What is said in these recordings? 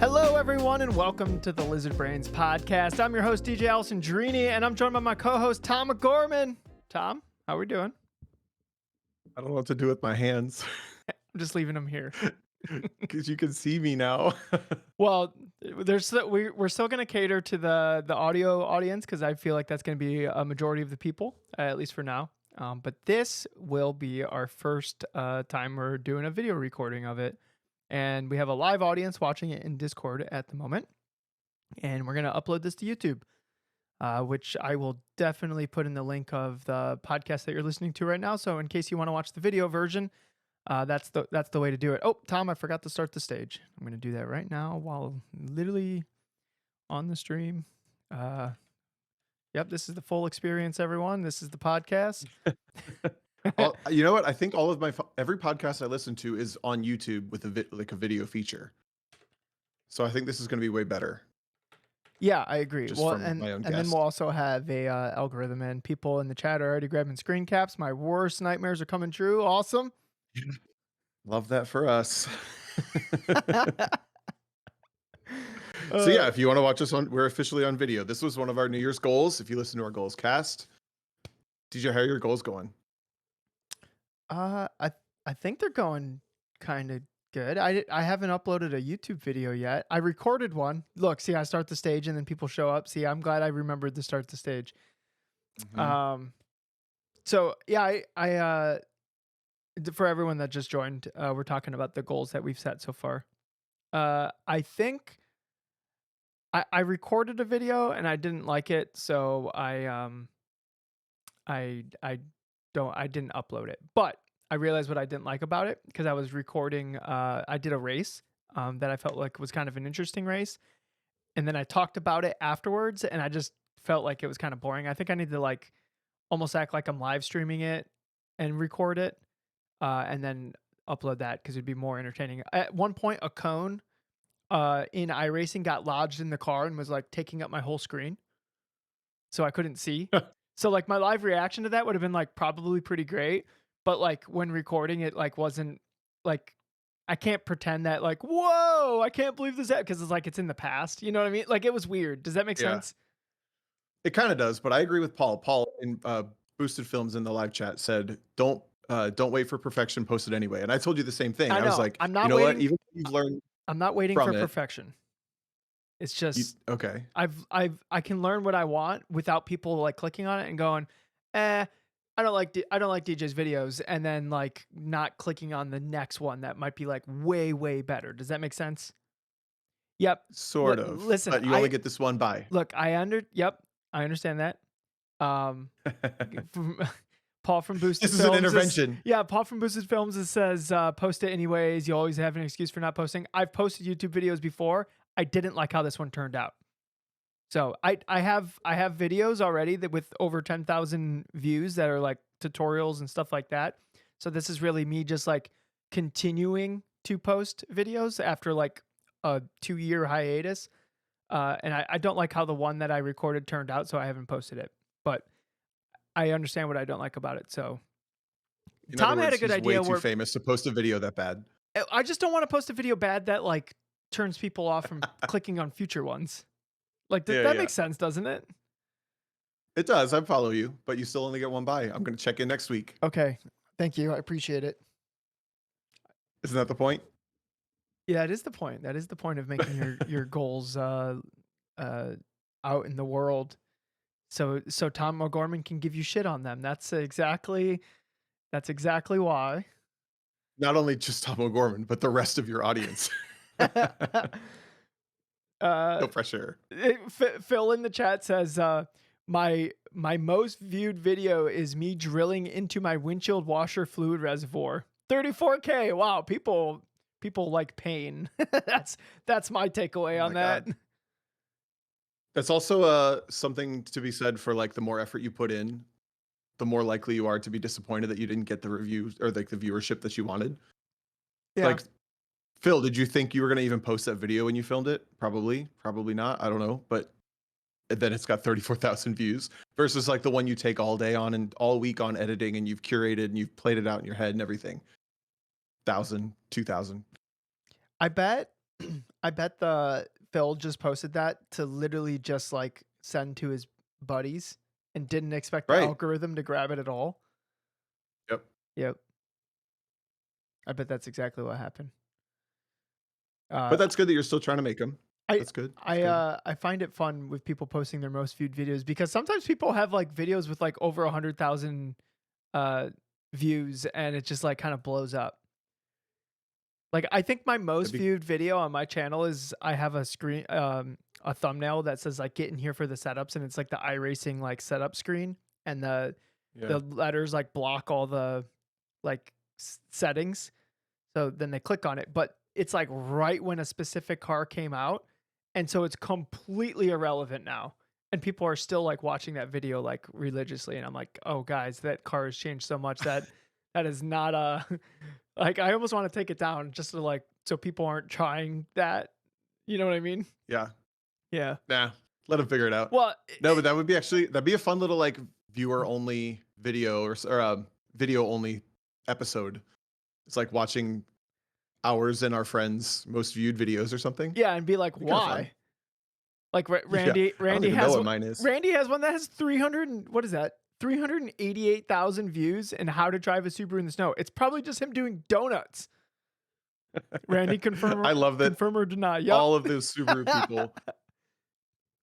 Hello, everyone, and welcome to the Lizard Brains podcast. I'm your host, DJ Allison Drini, and I'm joined by my co-host, Tom McGorman. Tom, how are we doing? I don't know what to do with my hands. I'm just leaving them here. Because you can see me now. Well, we're still going to cater to the audio audience because I feel like that's going to be a majority of the people, at least for now. But this will be our first time we're doing a video recording of it. And we have a live audience watching it in Discord at the moment. And we're going to upload this to YouTube, which I will definitely put in the link of the podcast that you're listening to right now. So in case you want to watch the video version, that's the way to do it. Oh, Tom, I forgot to start the stage. I'm going to do that right now while literally on the stream. Yep, this is the full experience, everyone. This is the podcast. You know what? I think all of every podcast I listen to is on YouTube with a video feature. So I think this is going to be way better. Yeah, I agree. Just Well, from and my own then guess. we'll also have a algorithm, and people in the chat are already grabbing screen caps. My worst nightmares are coming true. Awesome. Love that for us. So yeah, if you want to watch us we're officially on video. This was one of our New Year's goals. If you listen to our goals cast, DJ, how are your goals going? I think they're going kind of good. I haven't uploaded a YouTube video yet. I recorded one. Look, see, I start the stage and then people show up. See, I'm glad I remembered to start the stage. Mm-hmm. So yeah, I for everyone that just joined, we're talking about the goals that we've set so far. I think I recorded a video and I didn't like it, so I didn't upload it. But I realized what I didn't like about it because I was recording. I did a race that I felt like was kind of an interesting race, and then I talked about it afterwards, and I just felt like it was kind of boring. I think I need to like almost act like I'm live streaming it and record it, and then upload that because it'd be more entertaining. At one point, a cone in iRacing got lodged in the car and was like taking up my whole screen, so I couldn't see. So like my live reaction to that would have been like probably pretty great, but like when recording it, like wasn't like, I can't pretend that like, whoa, I can't believe this happened, because it's like it's in the past. You know what I mean? Like it was weird. Does that make sense? It kind of does, but I agree with Paul. Paul in Boosted Films in the live chat said, "Don't wait for perfection. Post it anyway." And I told you the same thing. I was like, I'm not you know waiting. what? Even if you've learned, I'm not waiting for perfection. It's just okay. I can learn what I want without people like clicking on it and going, I don't like DJ's videos, and then like not clicking on the next one that might be like way better. Does that make sense? Yep. Sort of. Listen, but you only get this one buy. Look, I understand that. Paul from Boosted This is Films an intervention. Paul from Boosted Films says post it anyways. You always have an excuse for not posting. I've posted YouTube videos before. I didn't like how this one turned out. So I have videos already that with over 10,000 views that are like tutorials and stuff like that. So this is really me just like continuing to post videos after like a 2-year hiatus. And I don't like how the one that I recorded turned out, so I haven't posted it. But I understand what I don't like about it. So Tom had a good idea. Way too famous to post a video that bad. I just don't want to post a video bad that like turns people off from clicking on future ones. Like that makes sense, doesn't it? It does. I follow you, but you still only get one buy. I'm going to check in next week. Okay. Thank you. I appreciate it. Isn't that the point? Yeah, it is the point. That is the point of making your goals out in the world. So Tom O'Gorman can give you shit on them. That's exactly why. Not only just Tom O'Gorman, but the rest of your audience. No pressure. Phil in the chat says, my most viewed video is me drilling into my windshield washer fluid reservoir. 34K. Wow, people like pain. That's my takeaway on that. God. That's also something to be said for like the more effort you put in, the more likely you are to be disappointed that you didn't get the reviews or like the viewership that you wanted. Yeah. Like, Phil, did you think you were going to even post that video when you filmed it? Probably not. I don't know. But then it's got 34,000 views versus like the one you take all day on and all week on editing and you've curated and you've played it out in your head and everything. 1,000, 2,000. I bet I bet the Phil just posted that to literally just like send to his buddies and didn't expect the Right. algorithm to grab it at all. Yep. Yep. I bet that's exactly what happened. But Uh, that's good that you're still trying to make them. I That's good. That's I good. I find it fun with people posting their most viewed videos because sometimes people have like videos with like over 100,000 uh views and it just like kind of blows up. Like I think my That'd most be viewed video on my channel is I have a thumbnail that says like get in here for the setups and it's like the iRacing like setup screen and the yeah. letters like block all the like settings. So then they click on it, but it's like right when a specific car came out. And so it's completely irrelevant now. And people are still like watching that video like religiously. And I'm like, oh guys, that car has changed so much that that is not a like I almost want to take it down just to like so people aren't trying that. You know what I mean? Yeah. Yeah. Nah. Let them figure it out. Well, No, but that would be actually that'd be a fun little like viewer only video or video only episode. It's like watching ours and our friends' most viewed videos or something. yeah, and be like, It'd be kind of fun. why? Like Yeah. I don't even know what mine is. Randy has one that has 300 and what is that? 388,000 views and how to drive a Subaru in the snow. It's probably just him doing donuts. Randy I love that confirm or deny. Yup. all of those Subaru people.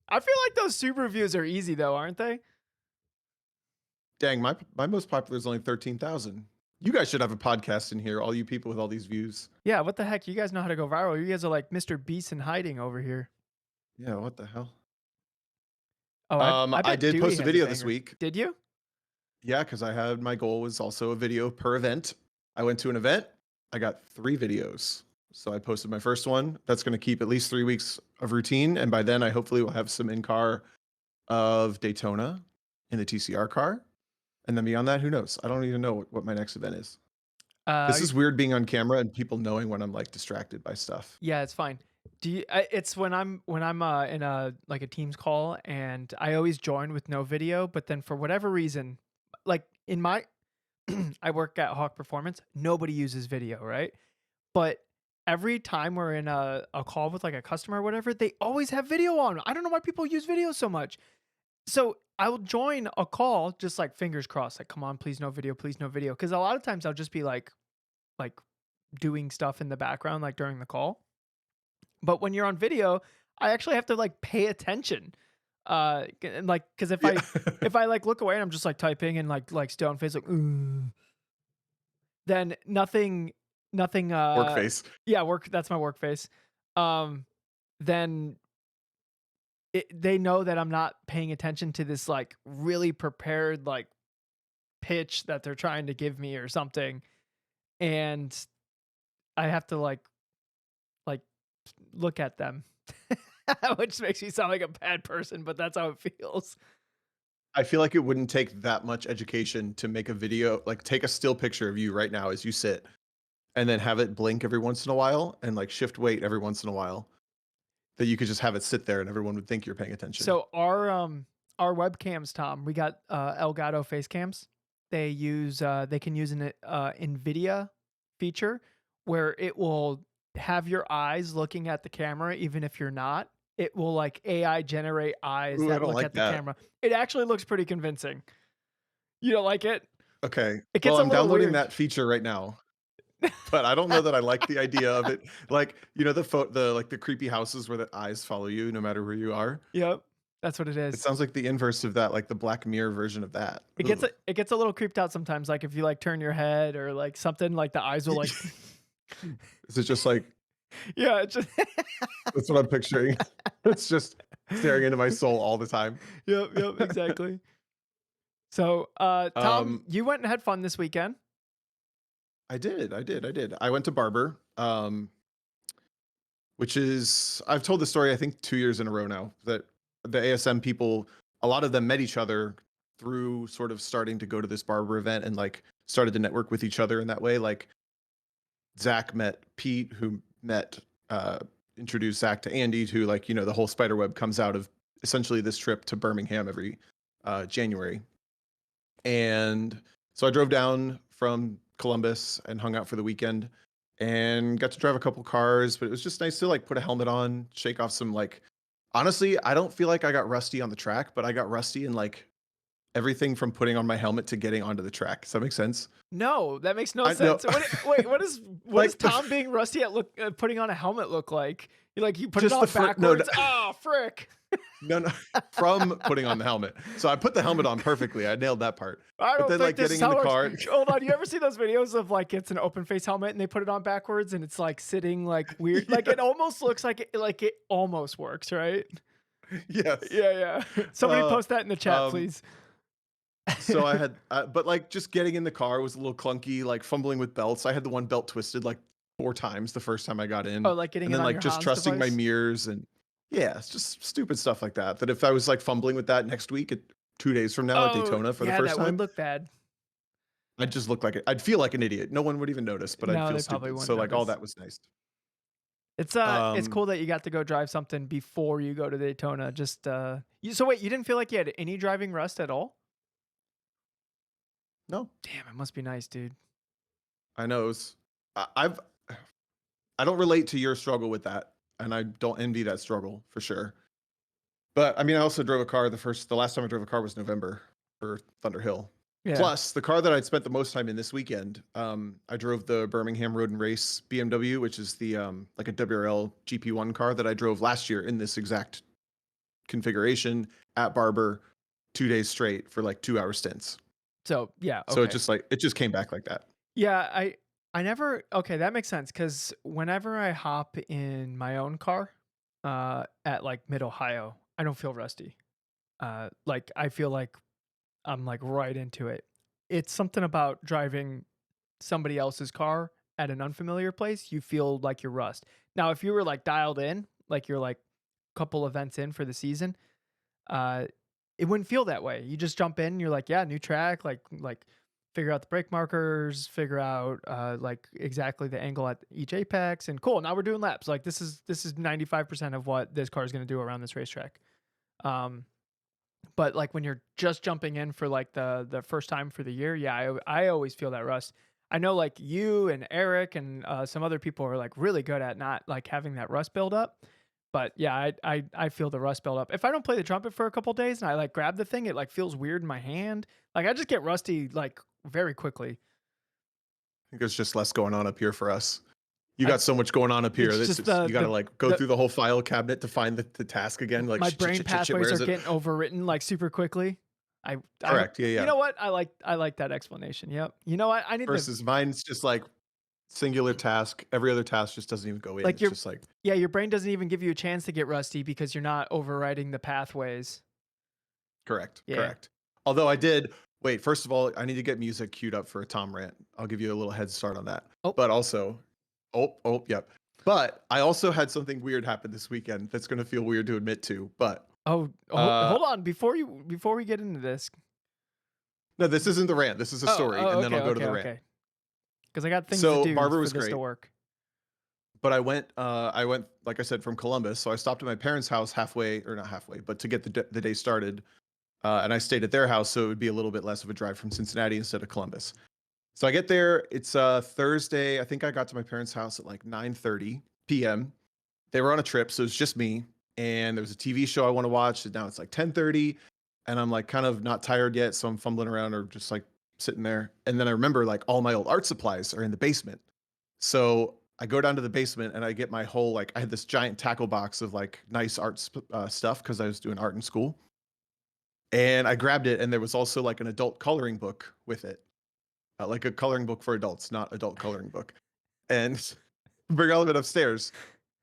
I feel like those Subaru views are easy though, aren't they? Dang, my most popular is only 13,000. You guys should have a podcast in here, all you people with all these views. Yeah, what the heck? You guys know how to go viral. You guys are like Mr. Beast in hiding over here. Yeah, what the hell? Oh, I I bet did Dewey post a has a video this banger. week. Did you? Yeah, because I had my goal was also a video per event. I went to an event, I got 3 videos. So I posted my first one. That's going to keep at least 3 weeks of routine. And by then, I hopefully will have some in car of Daytona in the TCR car. And then beyond that, who knows? I don't even know what my next event is. Uh, This is weird being on camera and people knowing when I'm like distracted by stuff. yeah, it's fine. Do you? It's when I'm in a like a Teams call and I always join with no video, but then for whatever reason, like in my I work at Hawk Performance, nobody uses video, right? But every time we're in a call with like a customer or whatever, they always have video on. I don't know why people use video so much. So I will join a call just like fingers crossed, like, come on, please no video. Cause a lot of times I'll just be like doing stuff in the background, like during the call. But when you're on video, I actually have to like pay attention. And like, cause Yeah. if I like look away and I'm just like typing and like stone face, like, "Ugh," then nothing, Work face. yeah, that's my work face. Um, then they know that I'm not paying attention to this like really prepared like pitch that they're trying to give me or something. And I have to like look at them, which makes me sound like a bad person, but that's how it feels. I feel like it wouldn't take that much education to make a video, like take a still picture of you right now as you sit and then have it blink every once in a while and like shift weight every once in a while. That you could just have it sit there and everyone would think you're paying attention. So our webcams, Tom, we got Elgato face cams. They can use an NVIDIA feature where it will have your eyes looking at the camera even if you're not. It will like AI generate eyes Ooh, I that don't look like at the that. camera. It actually looks pretty convincing. You don't like it? Okay. It Well, gets a I'm little downloading weird. that feature right now, but I don't know that I like the idea of it. Like, you know, the like the creepy houses where the eyes follow you no matter where you are. Yep. That's what it It is. sounds like the inverse of that, like the Black Mirror version of that. Ugh. It gets a little creeped out sometimes like if you like turn your head or like something like the eyes will like Is it just like yeah, it just that's what I'm picturing? It's just staring into my soul all the time. yep, exactly. So, Tom, Um, you went and had fun this weekend. I did. I went to barber, which is I've told the story I think 2 years in a row now that the ASM people, a lot of them met each other through sort of starting to go to this barber event and like started to network with each other in that way. Like Zach met Pete, who met introduced Zach to Andy, to like, you know, the whole spider web comes out of essentially this trip to Birmingham every January. And so I drove down from Columbus and hung out for the weekend. and got to drive a couple cars, but it was just nice to like put a helmet on, shake off some like honestly, I don't feel like I got rusty on the track, but I got rusty in like everything from putting on my helmet to getting onto the track. Does that make sense? No, that makes no I know sense. Wait, what does like Tom being rusty at putting on a helmet look like? You put it just the on front no, no backwards. Oh, frick! no from putting on the helmet. So I put the helmet on perfectly. I nailed that part. I But don't then think like this is getting in how the it works. car Hold on, you ever see those videos of like it's an open face helmet and they put it on backwards and it's like sitting like weird, like yeah, it almost looks like it almost works, right? yes. Yeah, yeah. Somebody Uh, post that in the chat, um, please. so I had, but like just getting in the car was a little clunky, like fumbling with belts. I had the one belt twisted like 4 times the first time I got Oh, in, like getting and it then on like your just Hans trusting my device? mirrors and yeah, it's just stupid stuff like that. That if I was like fumbling with that next week at 2 days from now at Oh, Daytona for the yeah, first that would time, look bad. I'd just look like I'd feel like an idiot. No one would even notice, but I'd No, feel they probably stupid. wouldn't So like all notice. that was nice. It's Um, cool that you got to go drive something before you go to Daytona. So wait, you didn't feel like you had any driving rust at all? no, Damn, it must be nice, dude. I know it was, I've I don't relate to your struggle with that, and I don't envy that struggle for sure. But I mean, I also drove a car. The last time I drove a car was November for Thunder Hill. Yeah. Plus, the car that I'd spent the most time in this weekend, I drove the Birmingham Road and Race BMW, which is the like a WRL GP1 car that I drove last year in this exact configuration at Barber 2 days straight for like 2 hour stints. So yeah, So okay. it just came back like that. Yeah, I never okay, that makes sense because whenever I hop in my own car, at like mid Ohio, I don't feel rusty. Like I feel like I'm like right into it. It's something about driving somebody else's car at an unfamiliar place, you feel like you're rust. Now, if you were like dialed in, like you're like a couple events in for the season, uh, it wouldn't feel that way. You just jump in, you're like, yeah, new track, like figure out the brake markers, figure out like exactly the angle at each apex, and cool. Now we're doing laps. Like this is 95% of what this car is going to do around this racetrack. Um, but like when you're just jumping in for like the first time for the year, yeah, I always feel that rust. I know like you and Eric and some other people are like really good at not like having that rust build up. But yeah, I feel the rust build up. If I don't play the trumpet for a couple days and I like grab the thing, it like feels weird in my hand. Like I just get rusty like very quickly. I think there's just less going on up here for us. You I got so much going on up here. It's This just is you got to like go the through the whole file cabinet to find the task again. Like my brain where pathways is are it? getting overwritten like super quickly. I don't. Correct. Yeah, You yeah. know what? I like that explanation. Yep. You know what? I need to Versus mine's just like singular task. Every other task just doesn't even go in. like It's your just like yeah, your brain doesn't even give you a chance to get rusty because you're not overriding the pathways. correct, Yeah. correct. Although I did wait. First of all, I need to get music queued up for a Tom rant. I'll give you a little head start on that. Oh, But also, yep. But I also had something weird happen this weekend. That's going to feel weird to admit to. But uh, hold on before we get into this. no, this isn't the rant. This is a story, and then Okay, I'll go to okay, the rant. okay. Because I got things to So do Barber for was this to great. work. But I went, like I said, from Columbus. So I stopped at my parents' house halfway, or not halfway, but to get the day started. And I stayed at their house, so it would be a little bit less of a drive from Cincinnati instead of Columbus. So I get there. It's Thursday. I think I got to my parents' house at like 9:30 p.m. They were on a trip, so it's just me. And there was a TV show I want to watch. And now it's like 10:30, and I'm like kind of not tired yet, so I'm fumbling around or just like sitting there. And then I remember like all my old art supplies are in the basement. So I go down to the basement and I get my whole like I had this giant tackle box of like nice stuff because I was doing art in school. And I grabbed it, and there was also like an adult coloring book with it, like a coloring book for adults, not adult coloring book. And bring all of it upstairs.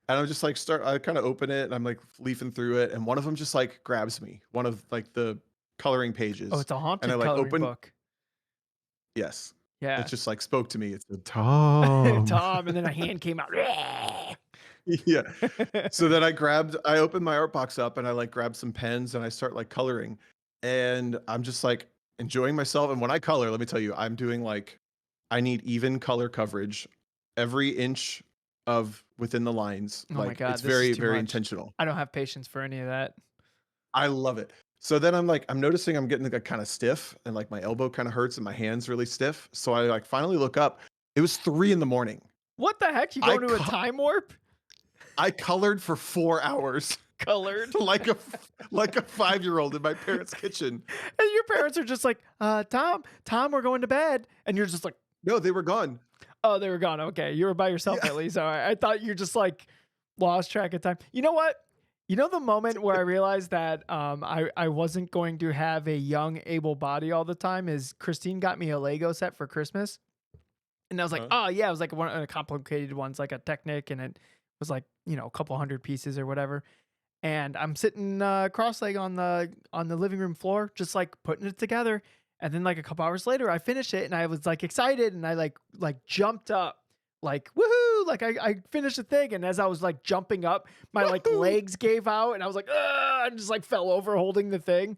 And I'm just like I kind of open it and I'm like leafing through it, and one of them just like grabs me, one of like the coloring Oh, pages, it's a and I haunted like coloring open. book. Yes, it Yeah. just like spoke to me. It's the Tom. Tom, and then a hand came out. Yeah. So then I opened my art box up and I like grab some pens and I start like coloring. And I'm just like enjoying myself. And when I color, let me tell you, I'm doing like I need even color coverage every inch of within the lines. Oh my Like it's god, this is very, too very much. intentional. I don't have patience for any of that. I love it. So then I'm noticing I'm getting like kind of stiff and like my elbow kind of hurts and my hands really stiff. So I like finally look up. It was 3 in the morning. What the heck? You I go into a co- time warp? I colored for 4 hours Colored. like a 5-year-old in my parents' kitchen. And your parents are just like, Tom, we're going to bed. And you're just like, No, they were gone. oh, they were gone. Okay. You were by yourself Yeah. at least. All right. I thought you just like lost track of time. You know what? You know the moment where I realized that I wasn't going to have a young, able body all the time is Christine got me a Lego set for Christmas. And I was like, Huh? oh yeah, it was like one of the complicated ones, like a Technic, and it was like, a couple hundred pieces or whatever. And I'm sitting cross-legged on the living room floor, just like putting it together. And then like a couple hours later, I finished it and I was like excited and I like jumped up, like woohoo! Like I finished the thing. And as I was like jumping up, my like Woohoo! legs gave out and I was like, I just like fell over holding the thing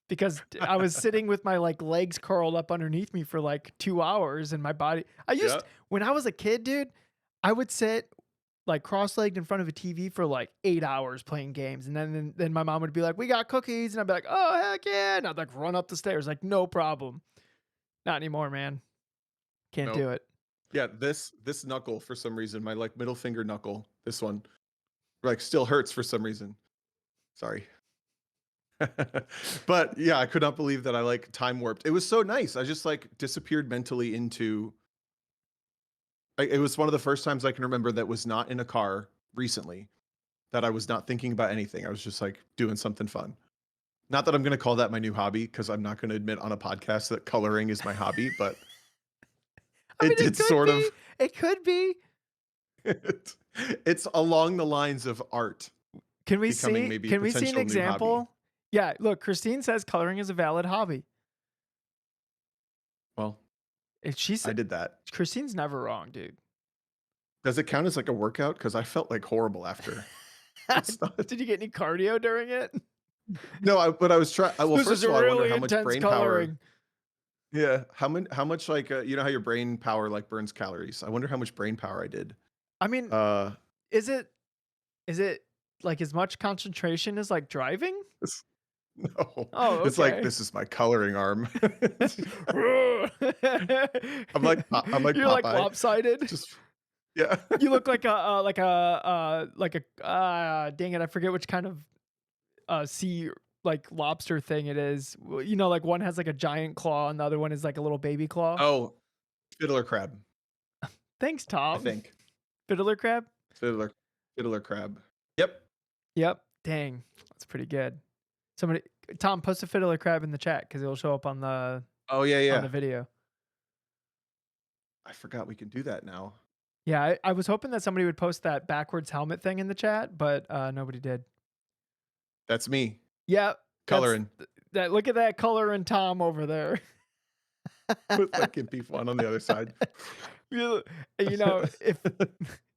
because I was sitting with my like legs curled up underneath me for like 2 hours and my body. Yeah. When I was a kid, dude, I would sit like cross-legged in front of a TV for like 8 hours playing games. And then my mom would be like, we got cookies. And I'd be like, oh, heck yeah. And I'd like run up the stairs, like, no problem. Not anymore, man. Can't Nope. do it. Yeah, this knuckle for some reason, my like middle finger knuckle, this one, like still hurts for some reason. Sorry. But yeah, I could not believe that I like time warped. It was so nice. I just like disappeared mentally into it was one of the first times I can remember that was not in a car recently, that I was not thinking about anything. I was just like doing something fun. Not that I'm going to call that my new hobby, because I'm not going to admit on a podcast that coloring is my hobby, but I mean, it did sort of. It could be. It's along the lines of art Can we becoming see? maybe a Can we see an potential new hobby. example? Yeah, look, Christine says coloring is a valid hobby. Well, If she I said, did that. Christine's never wrong, dude. Does it count as like a workout? Because I felt like horrible after. It's not. Did you get any cardio during it? No, but I was trying. Well, This first is of all, I wonder really how much intense brain coloring. power. Yeah, how much like you know how your brain power like burns calories. I wonder how much brain power I did. I mean, Uh, is it like as much concentration as like driving? it's, no, Oh, it's like okay. this is my coloring arm. I'm like You're like Popeye. lopsided. Just yeah. You look like dang it, I forget which kind of sea like lobster thing it is. Like one has like a giant claw and the other one is like a little baby claw. Oh, fiddler crab. Thanks, I Tom. think Fiddler crab. fiddler crab. Yep. Yep. Dang, that's pretty good. Tom, post a fiddler crab in the chat because it'll show up on the Oh yeah, on yeah. the video. I forgot we can do that now. Yeah, I was hoping that somebody would post that backwards helmet thing in the chat, but nobody did. That's me Yeah, coloring that. Look at that color in Tom over there. with like gimpy one on the other side.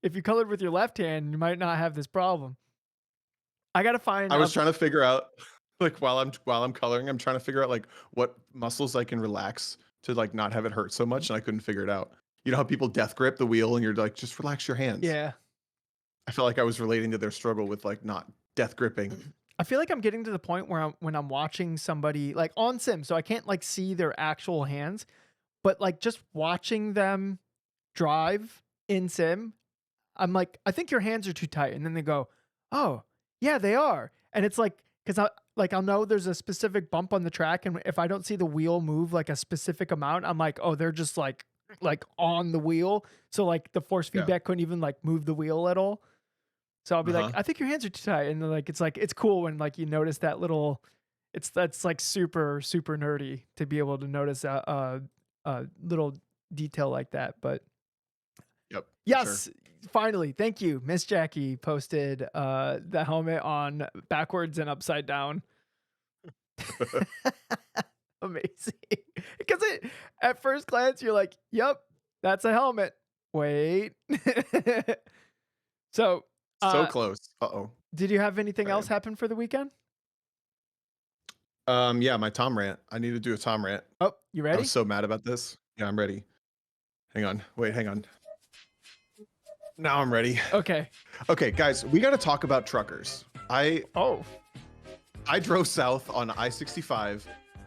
If you colored with your left hand, you might not have this problem. I gotta find. I was trying to figure out, like while I'm coloring, I'm trying to figure out like what muscles I can relax to like not have it hurt so much, and I couldn't figure it out. You know how people death grip the wheel, and you're like, just relax your hands. Yeah, I felt like I was relating to their struggle with like not death gripping. I feel like I'm getting to the point where when I'm watching somebody like on sim, so I can't like see their actual hands, but like just watching them drive in sim, I'm like, I think your hands are too tight, and then they go, oh yeah, they are, and it's like because I'll know there's a specific bump on the track, and if I don't see the wheel move like a specific amount, I'm like, oh, they're just like on the wheel, so like the force Yeah. feedback couldn't even like move the wheel at all. So I'll be like, I think your hands are too tight, and then, like it's cool when like you notice that little. That's like super super nerdy to be able to notice a little detail like that. But Yep. for yes, sure. finally, thank you, Miss Jackie posted the helmet on backwards and upside down. Amazing, because at first glance you're like, yep, that's a helmet. Wait, so. So close. Uh-oh. Did you have anything Sorry. else happen for the weekend? Yeah, my Tom rant. I need to do a Tom rant. Oh, you I ready? was so mad about this. Yeah, I'm ready. Hang on. Wait, hang on. Now I'm ready. Okay. Okay, guys, we got to talk about truckers. I Oh, drove south on I-65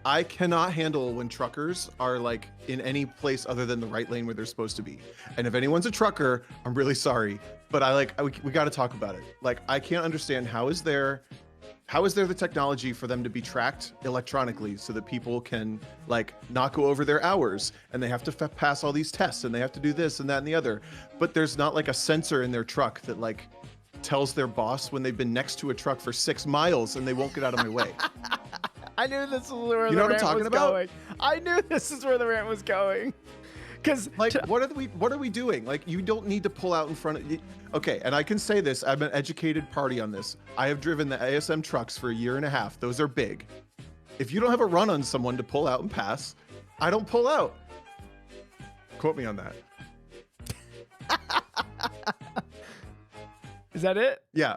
I cannot handle when truckers are like in any place other than the right lane where they're supposed to be. And if anyone's a trucker, I'm really sorry, but we got to talk about it. Like, I can't understand how is there the technology for them to be tracked electronically so that people can like not go over their hours and they have to pass all these tests and they have to do this and that and the other, but there's not like a sensor in their truck that like tells their boss when they've been next to a truck for 6 miles and they won't get out of my way. I knew this was where You the know what I'm rant talking was about? going. I knew this is where the rant was going. Because Like, what are we doing? Like, you don't need to pull out in front of. Okay, and I can say this. I'm an educated party on this. I have driven the ASM trucks for a year and a half. Those are big. If you don't have a run on someone to pull out and pass, I don't pull out. Quote me on that. is that it? Yeah,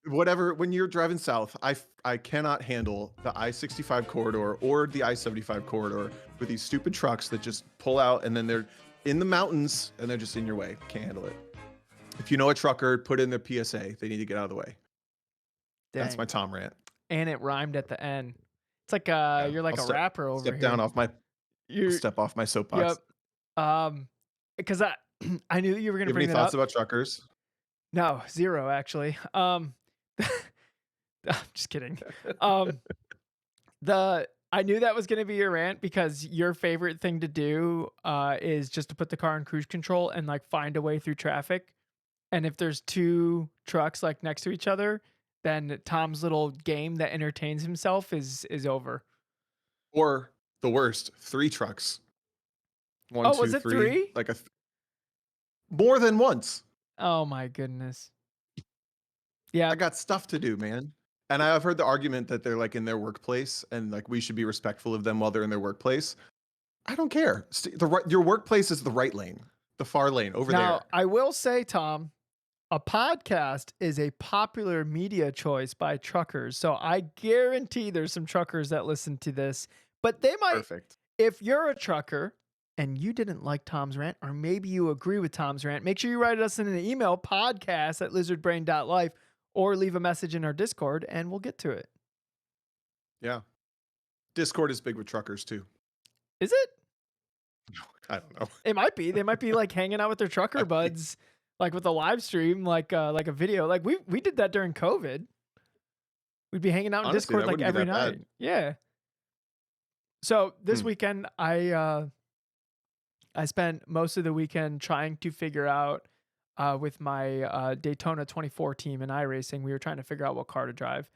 whatever. When you're driving south, I cannot handle the I-65 corridor or the I-75 corridor with these stupid trucks that just pull out and then they're in the mountains and they're just in your way. Can't handle it. If you know a trucker, put in their PSA. They need to get out of the way. That's Dang. my Tom rant. And it rhymed at the end. It's like Yeah, you're like I'll a rapper over step here. down off my You're step off my soapbox. yep. Because I I knew you were gonna You have any bring that thoughts up. about truckers? No, zero actually. I'm just kidding. Um, I knew that was gonna be your rant because your favorite thing to do is just to put the car in cruise control and like find a way through traffic. And if there's two trucks like next to each other, then Tom's little game that entertains himself is over. Or the worst, 3 trucks. One, Oh, two, was it three. three? Like more than once. Oh my goodness. Yeah. I got stuff to do, man. And I've heard the argument that they're like in their workplace and like we should be respectful of them while they're in their workplace. I don't care. Your workplace is the right lane, the far lane over Now, there. I will say, Tom, a podcast is a popular media choice by truckers. So I guarantee there's some truckers that listen to this, but they might, Perfect. if you're a trucker and you didn't like Tom's rant, or maybe you agree with Tom's rant, make sure you write us in an email, podcast@lizardbrain.life, or leave a message in our Discord and we'll get to it. Yeah. Discord is big with truckers too. Is it? I don't know. It might be. They might be like hanging out with their trucker buds, like with a live stream, like a video. Like we did that during COVID. We'd be hanging out in Honestly, Discord that like wouldn't be every that night. bad. Yeah. So this Hmm. weekend, I spent most of the weekend trying to figure out with my Daytona 24 team in iRacing. We were trying to figure out what car to drive,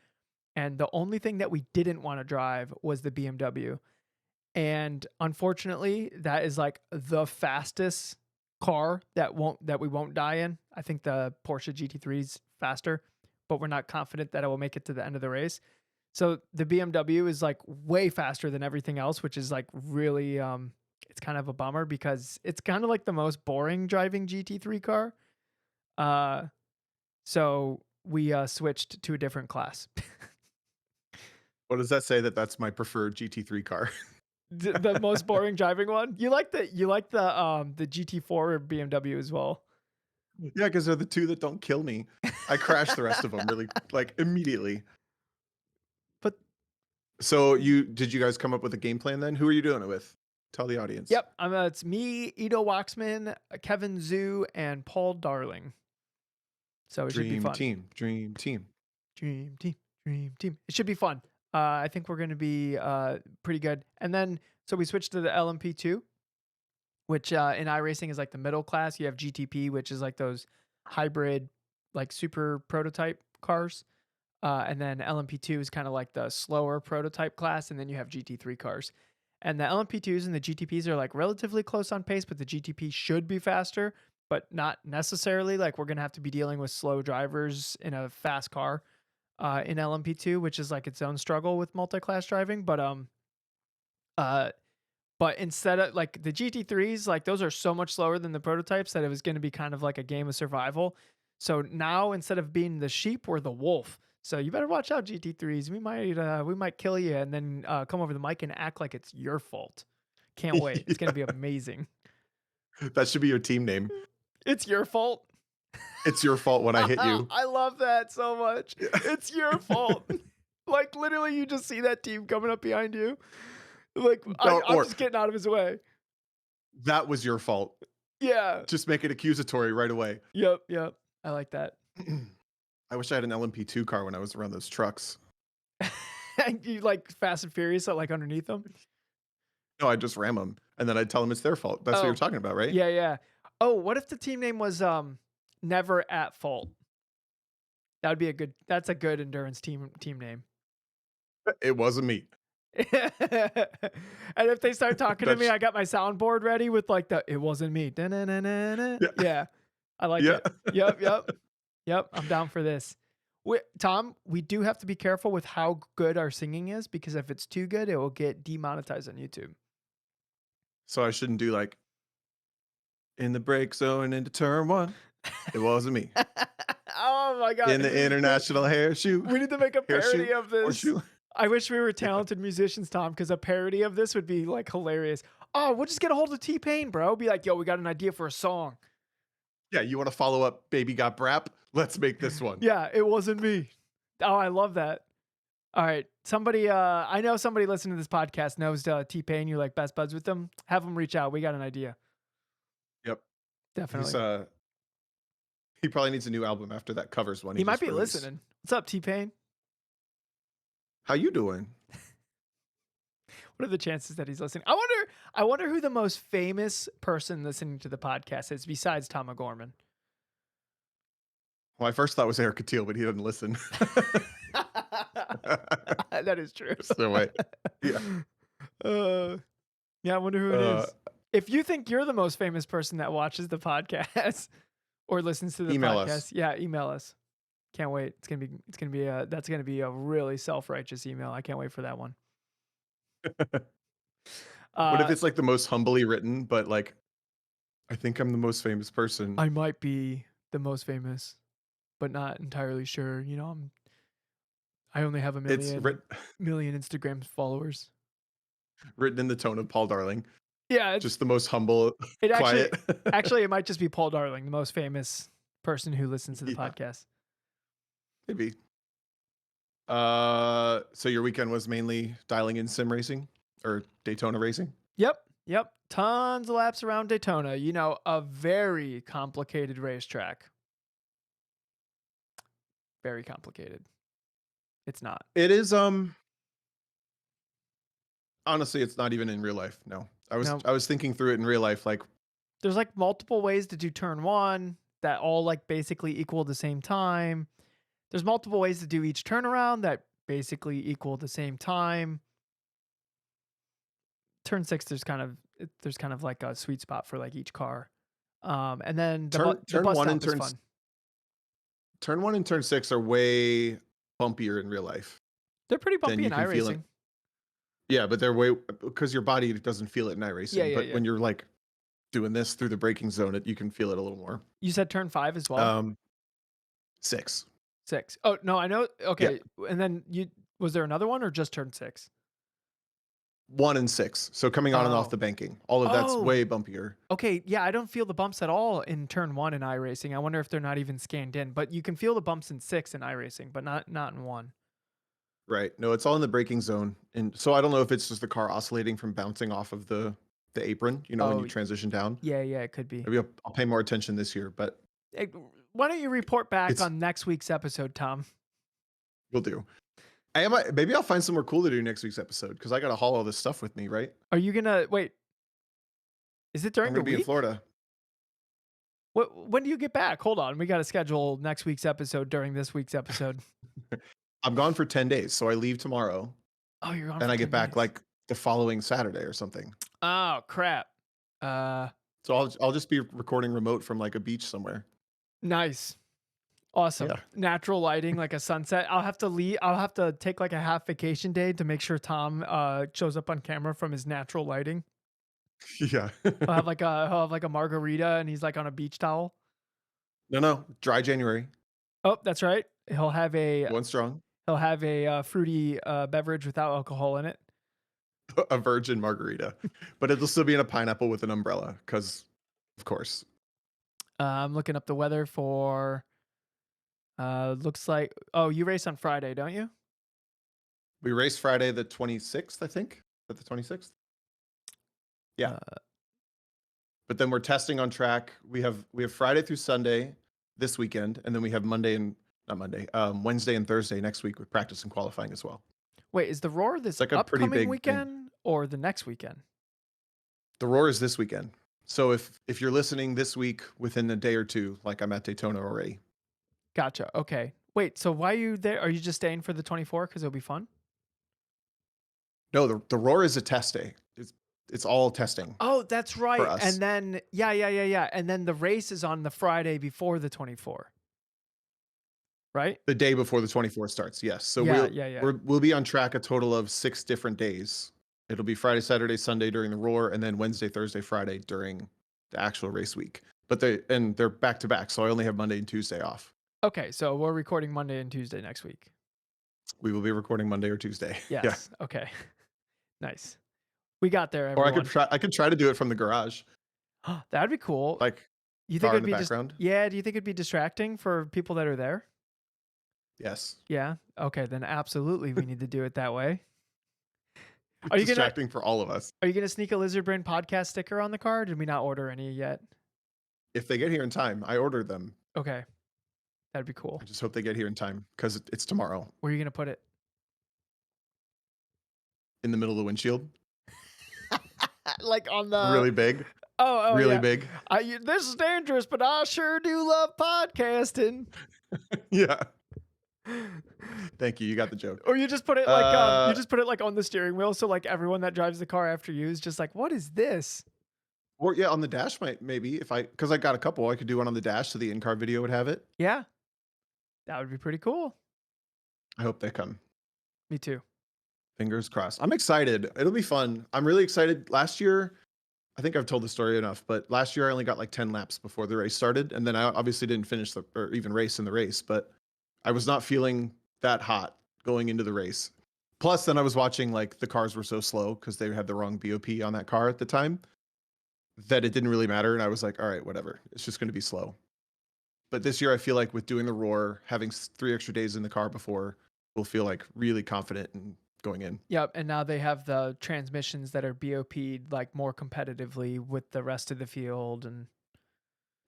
and the only thing that we didn't want to drive was the BMW. And unfortunately, that is like the fastest car that we won't die in. I think the Porsche GT3 is faster, but we're not confident that it will make it to the end of the race. So the BMW is like way faster than everything else, which is like really it's kind of a bummer because it's kind of like the most boring driving GT3 car. So we switched to a different class. What does that say that's my preferred GT3 car? The most boring driving one. You like the GT4 BMW as well. Yeah, because they're the 2 that don't kill me. I crash the rest of them really like immediately. But So did you guys come up with a game plan then? Who are you doing it with? Tell the audience. yep, it's me, Ido Waxman, Kevin Zhu, and Paul Darling. So it should be fun. Dream team. Dream team. It should be fun. I think we're going to be pretty good. And then, so we switched to the LMP2, which in iRacing is like the middle class. You have GTP, which is like those hybrid, like super prototype cars. And then LMP2 is kind of like the slower prototype class. And then you have GT3 cars. And the LMP2s and the GTPs are like relatively close on pace, but the GTP should be faster, but not necessarily. Like we're going to have to be dealing with slow drivers in a fast car. In LMP2, which is like its own struggle with multi-class driving, but instead of like the GT3s, like those are so much slower than the prototypes that it was going to be kind of like a game of survival. So now instead of being the sheep, we're the wolf. So you better watch out, GT3s. We might kill you and then come over the mic and act like it's your fault. Can't wait. It's going to be amazing. That should be your team name. It's your fault. It's your fault when I hit you. I love that so much. It's your fault. Like literally you just see that team coming up behind you. Like, No, I'm or just getting out of his way. that was your fault. Yeah. Just make it accusatory right away. Yep, yep. I like that. I wish I had an LMP2 car when I was around those trucks. And you like Fast and Furious, so, like, underneath them? No, I'd just ram them, and then I'd tell them it's their fault. That's what you're Oh, talking about, right? yeah, yeah. Oh, what if the team name was, Never at Fault? That's a good endurance team name. It wasn't me. And if they start talking to me, That's I got my soundboard ready with, like, the "It wasn't me." "Da-na-na-na-na." yeah, Yeah, I like yeah. it. Yep, yep, yep, I'm down for this. Tom, we do have to be careful with how good our singing is because if it's too good, it will get demonetized on YouTube. So I shouldn't do like in the break zone into turn one. It wasn't me. Oh my god. In the international hair shoe, We need to make a hair shoe, parody of this. horseshoe. I wish we were Yeah. talented musicians, Tom, because a parody of this would be like hilarious. Oh, we'll just get a hold of T-Pain, bro. Be like, yo, we got an idea for a song. Yeah, you want to follow up Baby Got Brap? Let's make this one. Yeah, it wasn't me. Oh, I love that. All right. Somebody, I know somebody listening to this podcast knows T-Pain. You're like best buds with them. Have them reach out. We got an idea. Yep. He's Definitely. he probably needs a new album after that covers one he He might just be released. listening. What's up, T-Pain? How you doing? What are the chances that he's listening? I wonder who the most famous person listening to the podcast is besides Tom O'Gorman. Well, my first thought was Eric Catil, but he doesn't listen. That is true. So wait. Yeah. Uh, yeah, I wonder who it Uh, is. If you think you're the most famous person that watches the podcast or listens to the email podcast, us. yeah, email us. Can't wait. That's gonna be a really self-righteous email. I can't wait for that one. What if Uh, it's like the most humbly written, but like I think I'm the most famous person. I might be the most famous, but not entirely sure. I only have a It's million Instagram followers. written in the tone of Paul Darling. Yeah, Just the most humble, it actually quiet. actually it might just be Paul Darling, the most famous person who listens to the Yeah, podcast. maybe. So your weekend was mainly dialing in sim racing or Daytona racing? Yep, yep. Tons of laps around Daytona. A very complicated racetrack. Very complicated. It's not. It is honestly it's not even in real life. No. No, I was thinking through it in real life like there's like multiple ways to do turn one that all like basically equal the same time. There's multiple ways to do each turnaround that basically equal the same time. Turn six, there's kind of like a sweet spot for like each car. And then the turn bus 1 stop and is fun. turn 1 and turn 6 are way bumpier in real life They're pretty than bumpy you in can feel it. iRacing. Yeah, but they're way because your body doesn't feel it in iRacing. Yeah, yeah, But yeah. when you're like doing this through the braking zone, you can feel it a little more. You said turn five as well. 6. Six. Oh no, I know. Yeah, Okay, and then was there another one or just turn six? 1 and 6. So coming on and off Oh, the banking, all of that's oh, way bumpier. okay. Yeah, I don't feel the bumps at all in turn one in iRacing. I wonder if they're not even scanned in. But you can feel the bumps in six in iRacing, but not in one. Right. No, it's all in the braking zone. And so I don't know if it's just the car oscillating from bouncing off of the apron, when you Oh, transition down. yeah, yeah, it could be. Maybe I'll pay more attention this year, but Hey, why don't you report back it's on next week's episode, Tom? we'll do. Maybe I'll find somewhere cool to do next week's episode because I got to haul all this stuff with me, right? Are you gonna wait? Is it during I'm the going to be in week? Florida. When do you get back? Hold on, we got to schedule next week's episode during this week's episode. I'm gone for 10 days. So I leave tomorrow Oh, you're on and for I 10 get back days. like the following Saturday or something. Oh crap. So I'll just be recording remote from like a beach somewhere. Nice. Awesome. Yeah. Natural lighting, like a sunset. I'll have to leave. I'll have to take like a half vacation day to make sure Tom shows up on camera from his natural lighting. Yeah. He'll have like a margarita and he's like on a beach towel. No. Dry January. Oh, that's right. Going strong. He'll have a fruity beverage without alcohol in it. A virgin margarita. But it'll still be in a pineapple with an umbrella because, of course. I'm looking up the weather for. Looks like. Oh, you race on Friday, don't you? We race Friday the 26th, I think. At the 26th? Yeah. Uh, But then we're testing on track. We have Friday through Sunday this weekend, and then we have Monday and not Monday, Wednesday and Thursday next week with practice and qualifying as well. Wait, is the Roar It's this like a pretty upcoming big thing. weekend or the next weekend? The Roar is this weekend. So if you're listening this week within a day or two, like I'm at Daytona already. Gotcha. Okay. Wait, so why are you there? Are you just staying for the 24 because it'll be fun? No, the Roar is a test day. It's all testing Oh, that's for right. us. And then yeah. And then the race is on the Friday before the 24, right? The day before the 24th starts, yes. So Yeah. we'll be on track a total of 6 different days. It'll be Friday, Saturday, Sunday during the Roar, and then Wednesday, Thursday, Friday during the actual race week. But they're back to back, so I only have Monday and Tuesday off. Okay, so we're recording Monday and Tuesday next week. We will be recording Monday or Tuesday. Yeah. Yes. Okay. Nice. We got there, Or everyone. I could try to do it from the garage, That'd be cool. like You think car in it'd the be just background. yeah, do you think it'd be distracting for people that are there? Yes. Yeah. Okay, then absolutely we need to do it that way. Are you gonna Distracting for all of us. are you gonna sneak a Lizard Brain podcast sticker on the car? Did we not order any yet? If they get here in time, I ordered them. Okay. That'd be cool. I just hope they get here in time because it's tomorrow Where are you gonna put it? in the middle of the windshield. Like on the Really big. yeah. Really big. This is dangerous, but I sure do love podcasting. Yeah. Thank you. You got the joke. Or you just put it like you Uh, just put it like on the steering wheel, so like everyone that drives the car after you is just like, what is this? or yeah, on the dash maybe if because I got a couple, I could do one on the dash so the in-car video would have it. Yeah, that would be pretty cool. I hope they come. Me too. Fingers crossed. I'm excited. It'll be fun. I'm really excited. Last year, I think I've told the story enough, but last year I only got like 10 laps before the race started, and then I obviously didn't finish or even race in the race, but I was not feeling that hot going into the race. Plus, then I was watching like the cars were so slow because they had the wrong BOP on that car at the time that it didn't really matter. And I was like, all right, whatever. It's just going to be slow. But this year, I feel like with doing the Roar, having 3 extra days in the car before, we'll feel like really confident and going in. Yep, and now they have the transmissions that are BOP'd like more competitively with the rest of the field, and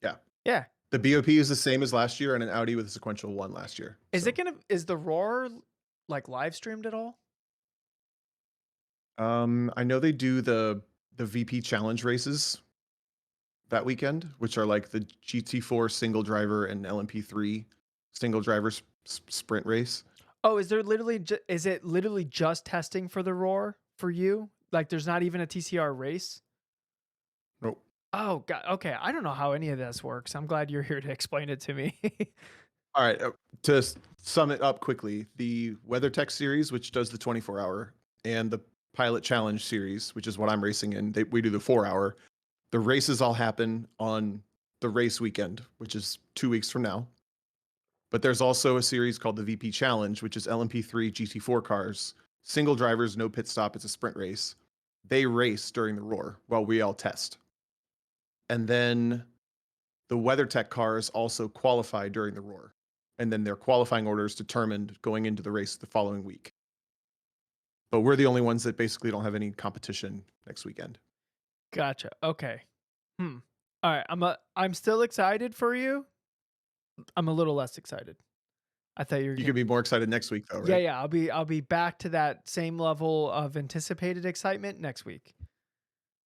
Yeah. yeah. The BOP is the same as last year and an Audi with a sequential 1 last year. Is So, it is the Roar like live streamed at all? I know they do the VP challenge races that weekend, which are like the GT4 single driver and LMP3 single driver sprint race. Oh, is there literally is it literally just testing for the Roar for you? Like there's not even a TCR race? Nope. Oh god, okay. I don't know how any of this works. I'm glad you're here to explain it to me. All right. To sum it up quickly, the WeatherTech series, which does the 24-hour, and the Pilot Challenge series, which is what I'm racing in, we do the 4-hour. The races all happen on the race weekend, which is 2 weeks from now. But there's also a series called the VP Challenge, which is LMP3 GT4 cars, single drivers, no pit stop. It's a sprint race. They race during the Roar while we all test. And then the WeatherTech cars also qualify during the Roar. And then their qualifying order is determined going into the race the following week. But we're the only ones that basically don't have any competition next weekend. Gotcha. Okay. All right. I'm still excited for you. I'm a little less excited. I thought you were You gonna could be more excited next week, though, yeah, right? yeah. I'll be back to that same level of anticipated excitement next week.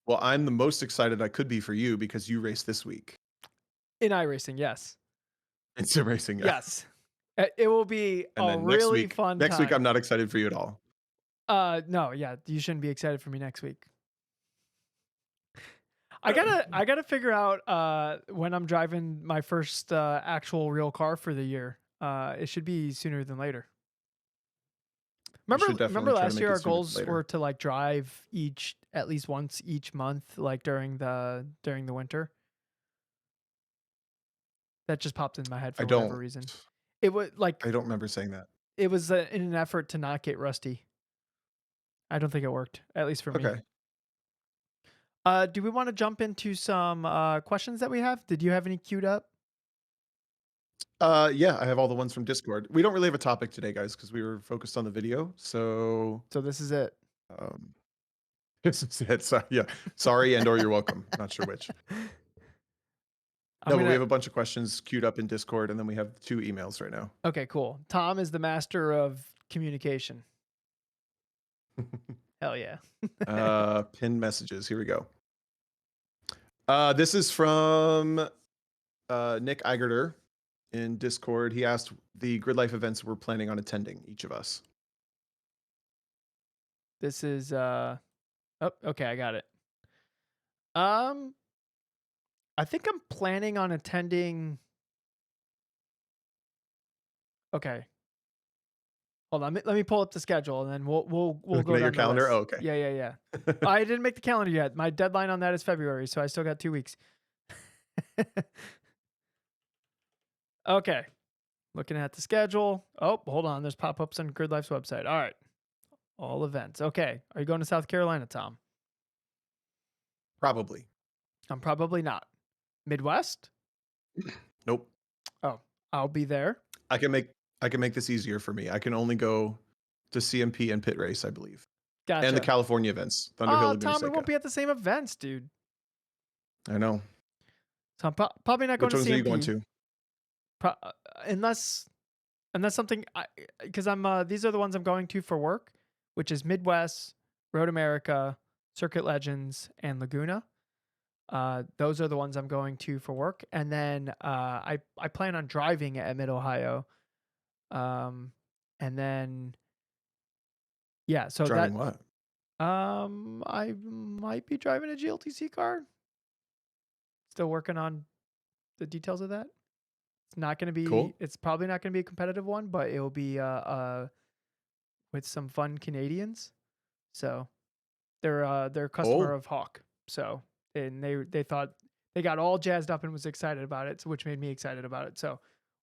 Well, I'm the most excited I could be for you because you race this week In iRacing, yes. in sim racing. Yeah. Yes. It will be And a then really fun next week, time. I'm not excited for you at all. No, yeah, you shouldn't be excited for me next week. I gotta figure out when I'm driving my first actual real car for the year. It should be sooner than later. You should Remember definitely try to last make year it our sooner than goals later. were to like drive at least once each month, like during the winter. That just popped in my head I for whatever don't. reason. It was like I don't remember saying that. it was in an effort to not get rusty. I don't think it worked, at least for me. Okay. Do we want to jump into some questions that we have? Did you have any queued up? Yeah, I have all the ones from Discord. We don't really have a topic today, guys, because we were focused on the video. So, So this is it. um, Yeah. Sorry and or you're welcome. Not sure which. I'm No, but we gonna. have a bunch of questions queued up in Discord, and then we have 2 emails right now. Okay, cool. Tom is the master of communication. Hell yeah. Pinned messages. Here we go. This is from Nick Eigerter in Discord. He asked the Grid Life events we're planning on attending, each of us. This is oh, okay, I got it. Um, I think I'm planning on attending. Okay, hold on. Let me pull up the schedule, and then we'll Looking go at your down the calendar? list. Oh, okay. Yeah, yeah, yeah. I didn't make the calendar yet. My deadline on that is February, so I still got 2 weeks. Okay, looking at the schedule. Oh, hold on. There's pop-ups on Grid Life's website. All right, all events. Okay, are you going to South Carolina, Tom? Probably. I'm probably not. Midwest? Nope. Oh, I'll be there. I can make I can make this easier for me. I can only go to CMP and Pit Race, I believe, and the Gotcha. California events, Thunderhill, Oh, Laguna Tom, we Seca. won't be at the same events, dude. I know. So I'm probably not going Which to ones are you going CMP to? pro- uh, unless something because I'm these are the ones I'm going to for work, which is Midwest, Road America, Circuit Legends, and Laguna. Those are the ones I'm going to for work, and then I plan on driving at Mid Ohio, um, and then yeah, so that Driving what? I might be driving a GLTC car. Still working on the details of that. It's not going to be. Cool. It's probably not going to be a competitive one, but it will be with some fun Canadians. So they're a customer Oh, of Hawk. So and they thought they got all jazzed up and was excited about it, which made me excited about it. So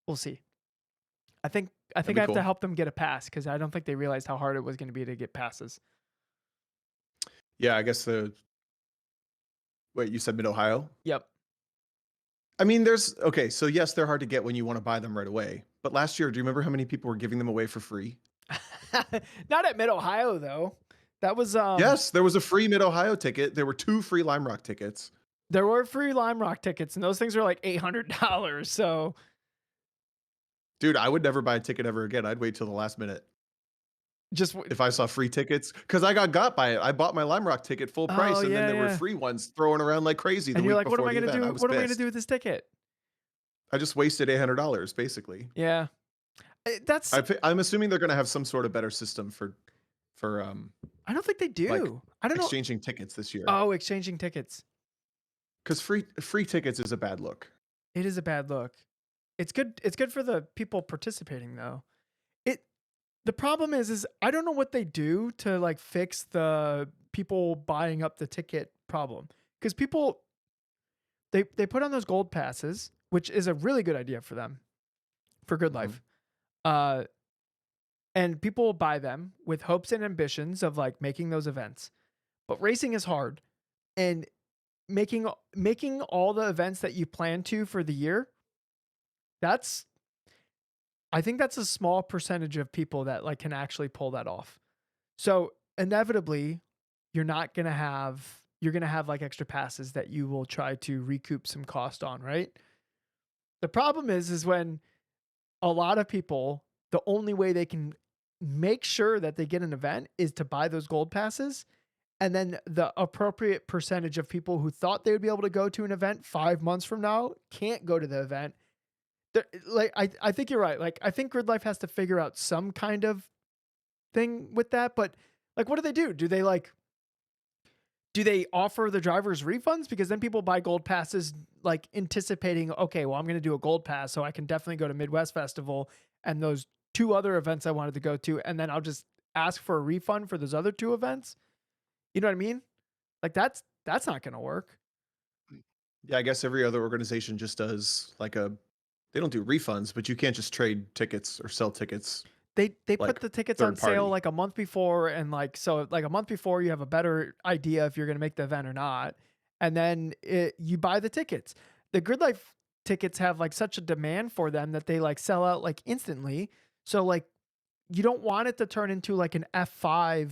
we'll see. I think that'd I be have to cool. help them get a pass because I don't think they realized how hard it was going to be to get passes. Yeah, I guess the wait, you said Mid Ohio? Yep. I mean, there's okay, so yes, they're hard to get when you want to buy them right away. But last year, do you remember how many people were giving them away for free? Not at Mid Ohio though. That was Yes, there was a free Mid Ohio ticket. There were 2 free Lime Rock tickets. there were free Lime Rock tickets and those things were like $800. So Dude, I would never buy a ticket ever again. I'd wait till the last minute just if I saw free tickets because I got by it. I bought my Lime Rock ticket full oh price, and then yeah, there were yeah. free ones throwing around like crazy the And you're week like, what am before I the gonna event. I do? was What am I gonna pissed. do with this ticket? I just wasted $800 basically. Yeah. That's I'm assuming they're gonna have some sort of better system for I don't think they like do. I don't know. exchanging tickets this year Oh, exchanging tickets. because free tickets is a bad look. It is a bad look. It's good for the people participating though. It the problem is I don't know what they do to like fix the people buying up the ticket problem. Because people they put on those gold passes, which is a really good idea for them for Good Mhm. Life. Uh and people will buy them with hopes and ambitions of like making those events. But racing is hard. And making all the events that you plan to for the year, that's I think that's a small percentage of people that like can actually pull that off. So inevitably, you're gonna have like extra passes that you will try to recoup some cost on, right? The problem is when a lot of people, the only way they can make sure that they get an event is to buy those gold passes. And then the appropriate percentage of people who thought they would be able to go to an event 5 months from now can't go to the event. Like I think you're right. Like I think Grid Life has to figure out some kind of thing with that. But like, what do they do? Do they offer the drivers refunds? Because then people buy gold passes like anticipating, okay, well, I'm going to do a gold pass, so I can definitely go to Midwest Festival and those 2 other events I wanted to go to, and then I'll just ask for a refund for those other 2 events. You know what I mean? Like that's not going to work. Yeah, I guess every other organization just does like a they don't do refunds, but you can't just trade tickets or sell tickets They put like the tickets on third sale party. like a month before, and like so like a month before you have a better idea if you're going to make the event or not, and then you buy the tickets. The Grid Life tickets have like such a demand for them that they like sell out like instantly. So like you don't want it to turn into like an F5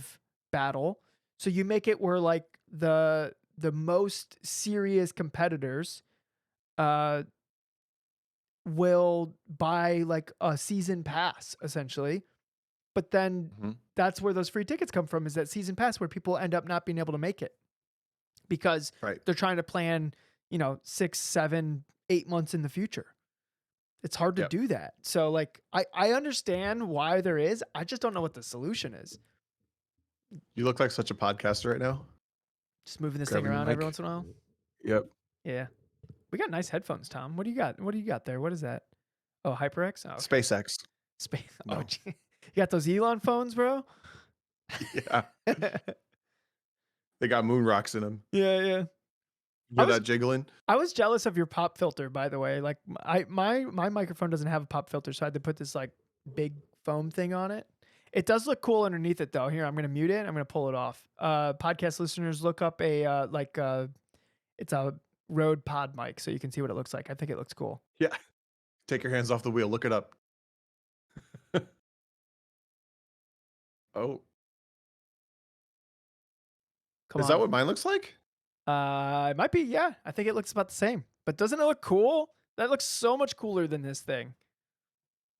battle. So you make it where like the most serious competitors uh will buy like a season pass essentially. But then Mhm. that's where those free tickets come from, is that season pass where people end up not being able to make it because Right. they're trying to plan, 6, 7, 8 months in the future. It's hard to Yep. do that. So like I understand why there is. I just don't know what the solution is. You look like such a podcaster right now. Just moving this thing Grabbing the around every mic. once in a while. Yep. Yeah. We got nice headphones, Tom. What do you got? What do you got there? What is that? Oh, HyperX? Oh, okay. SpaceX. Space. Oh, No. gee. You got those Elon phones, bro? Yeah. They got moon rocks in them. Yeah, yeah. You I hear was that jiggling? I was jealous of your pop filter, by the way. Like my microphone doesn't have a pop filter, so I had to put this like big foam thing on it. It does look cool underneath it though. Here, I'm gonna mute it. I'm gonna pull it off. Podcast listeners, look up a it's a Rode Pod mic, so you can see what it looks like. I think it looks cool. Yeah. Take your hands off the wheel. Look it up. Oh, Come is that on. what mine looks like? It might be. Yeah, I think it looks about the same. But doesn't it look cool? That looks so much cooler than this thing.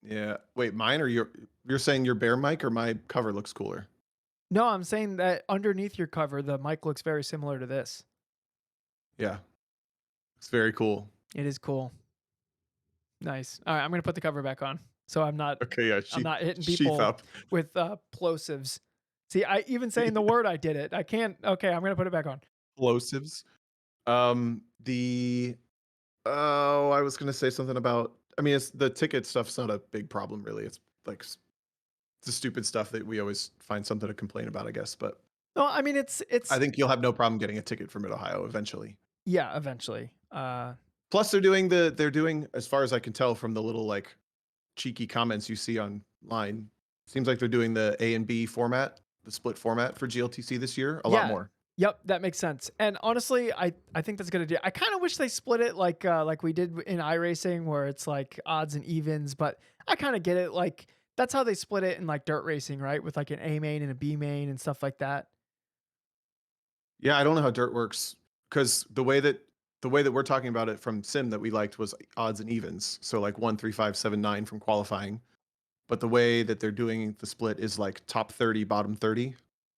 Yeah. Wait, mine or you're saying your bear mic or my cover looks cooler? No, I'm saying that underneath your cover, the mic looks very similar to this. Yeah. It's very cool. It is cool. Nice. All right, I'm gonna put the cover back on, so Okay, yeah, I'm not hitting sheath people up. with plosives. See, I even saying the word, I did it. I can't. Okay, I'm gonna put it back on. Plosives. The oh, I was gonna say something about. I mean, it's the ticket stuff's not a big problem really. It's like it's the stupid stuff that we always find something to complain about, I guess. But No, I mean I it's think you'll have no problem getting a ticket for Mid Ohio eventually. yeah, eventually. Plus, they're doing, as far as I can tell from the little like cheeky comments you see online, seems like they're doing the A and B format, the split format for GLTC this year a lot Yeah. more. Yep, that makes sense. And honestly, I think that's a good idea. I kind of wish they split it like we did in iRacing, where it's like odds and evens. But I kind of get it. Like that's how they split it in like dirt racing, right? With like an A main and a B main and stuff like that. Yeah, I don't know how dirt works because the way that we're talking about it from sim that we liked was odds and evens. So like 1, 3, 5, 7, 9 from qualifying. But the way that they're doing the split is like top 30, bottom 30.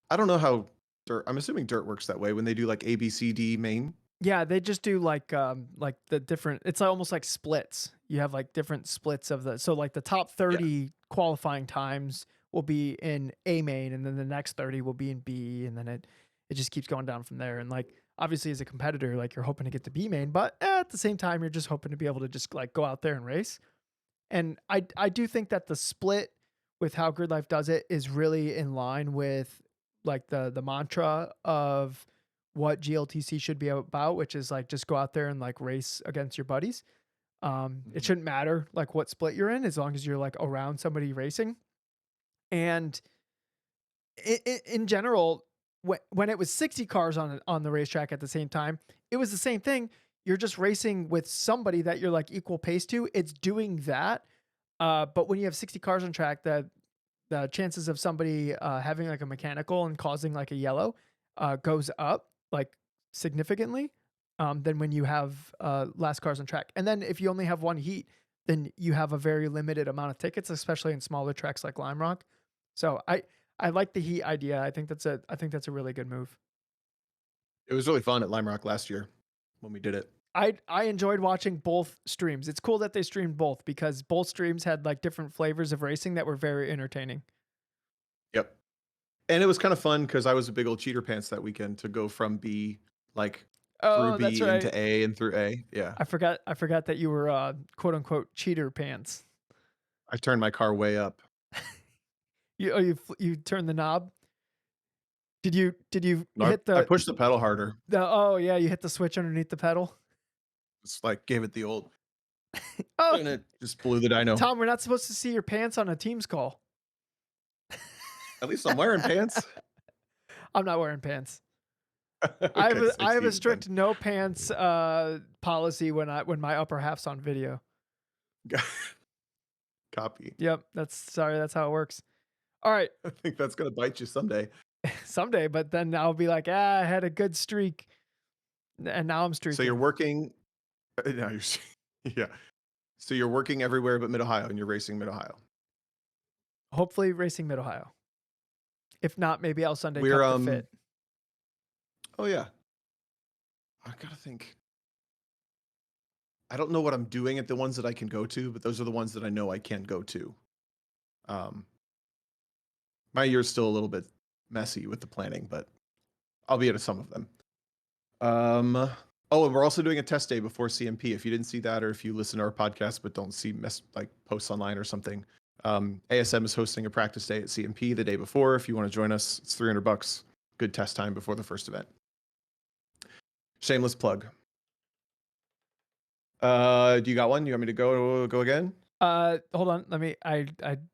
I don't know how dirt. I'm assuming dirt works that way when they do like A, B, C, D main. Yeah, they just do like the different. It's like almost like splits. You have like different splits of the. So like the top Yeah. 30 qualifying times will be in A main, and then the next 30 will be in B, and then it just keeps going down from there. And like obviously as a competitor, like you're hoping to get to B main, but at the same time you're just hoping to be able to just like go out there and race. And I do think that the split with how Grid Life does it is really in line with like the mantra of what GLTC should be about, which is like just go out there and like race against your buddies. It Mhm. shouldn't matter like what split you're in as long as you're like around somebody racing. And in general, when it was 60 cars on the racetrack at the same time, it was the same thing. You're just racing with somebody that you're like equal pace to. It's doing that. But when you have 60 cars on track, the chances of somebody having like a mechanical and causing like a yellow goes up like significantly than when you have less cars on track. And then if you only have one heat, then you have a very limited amount of tickets, especially in smaller tracks like Lime Rock. So I like the heat idea. I think that's a really good move. It was really fun at Lime Rock last year when we did it. I enjoyed watching both streams. It's cool that they streamed both because both streams had like different flavors of racing that were very entertaining. Yep. And it was kind of fun because I was a big old cheater pants that weekend to go from B like through Oh, that's B right. into A and through A. Yeah. I forgot that you were quote unquote cheater pants. I turned my car way up. You turned the knob. Did you No, hit I the pushed the pedal harder. oh yeah, you hit the switch underneath the pedal? It's like gave it the old Oh, and it just blew the dyno. Tom, we're not supposed to see your pants on a Teams call. At least I'm wearing pants. I'm not wearing pants. I have Okay, a safe I have a season then. strict no pants policy when my upper half's on video. Copy. Yep, that's how it works. All right. I think that's gonna bite you someday. someday, but then I'll be like, ah, I had a good streak, and now I'm So you're streaking. working. No, you're, yeah. So you're working everywhere but Mid Ohio, and you're racing Mid Ohio. Hopefully, racing Mid Ohio. If not, maybe I'll Sunday We're Cup the fit. Oh yeah. I gotta think. I don't know what I'm doing at the ones that I can go to, but those are the ones that I know I can go to. Um, my year's still a little bit messy with the planning, but I'll be at some of them. Oh, and we're also doing a test day before CMP. If you didn't see that, or if you listen to our podcast but don't see like posts online or something, ASM is hosting a practice day at CMP the day before. If you want to join us, it's $300. Good test time before the first event. Shameless plug. Do you got one? You want me to go again? Hold on. I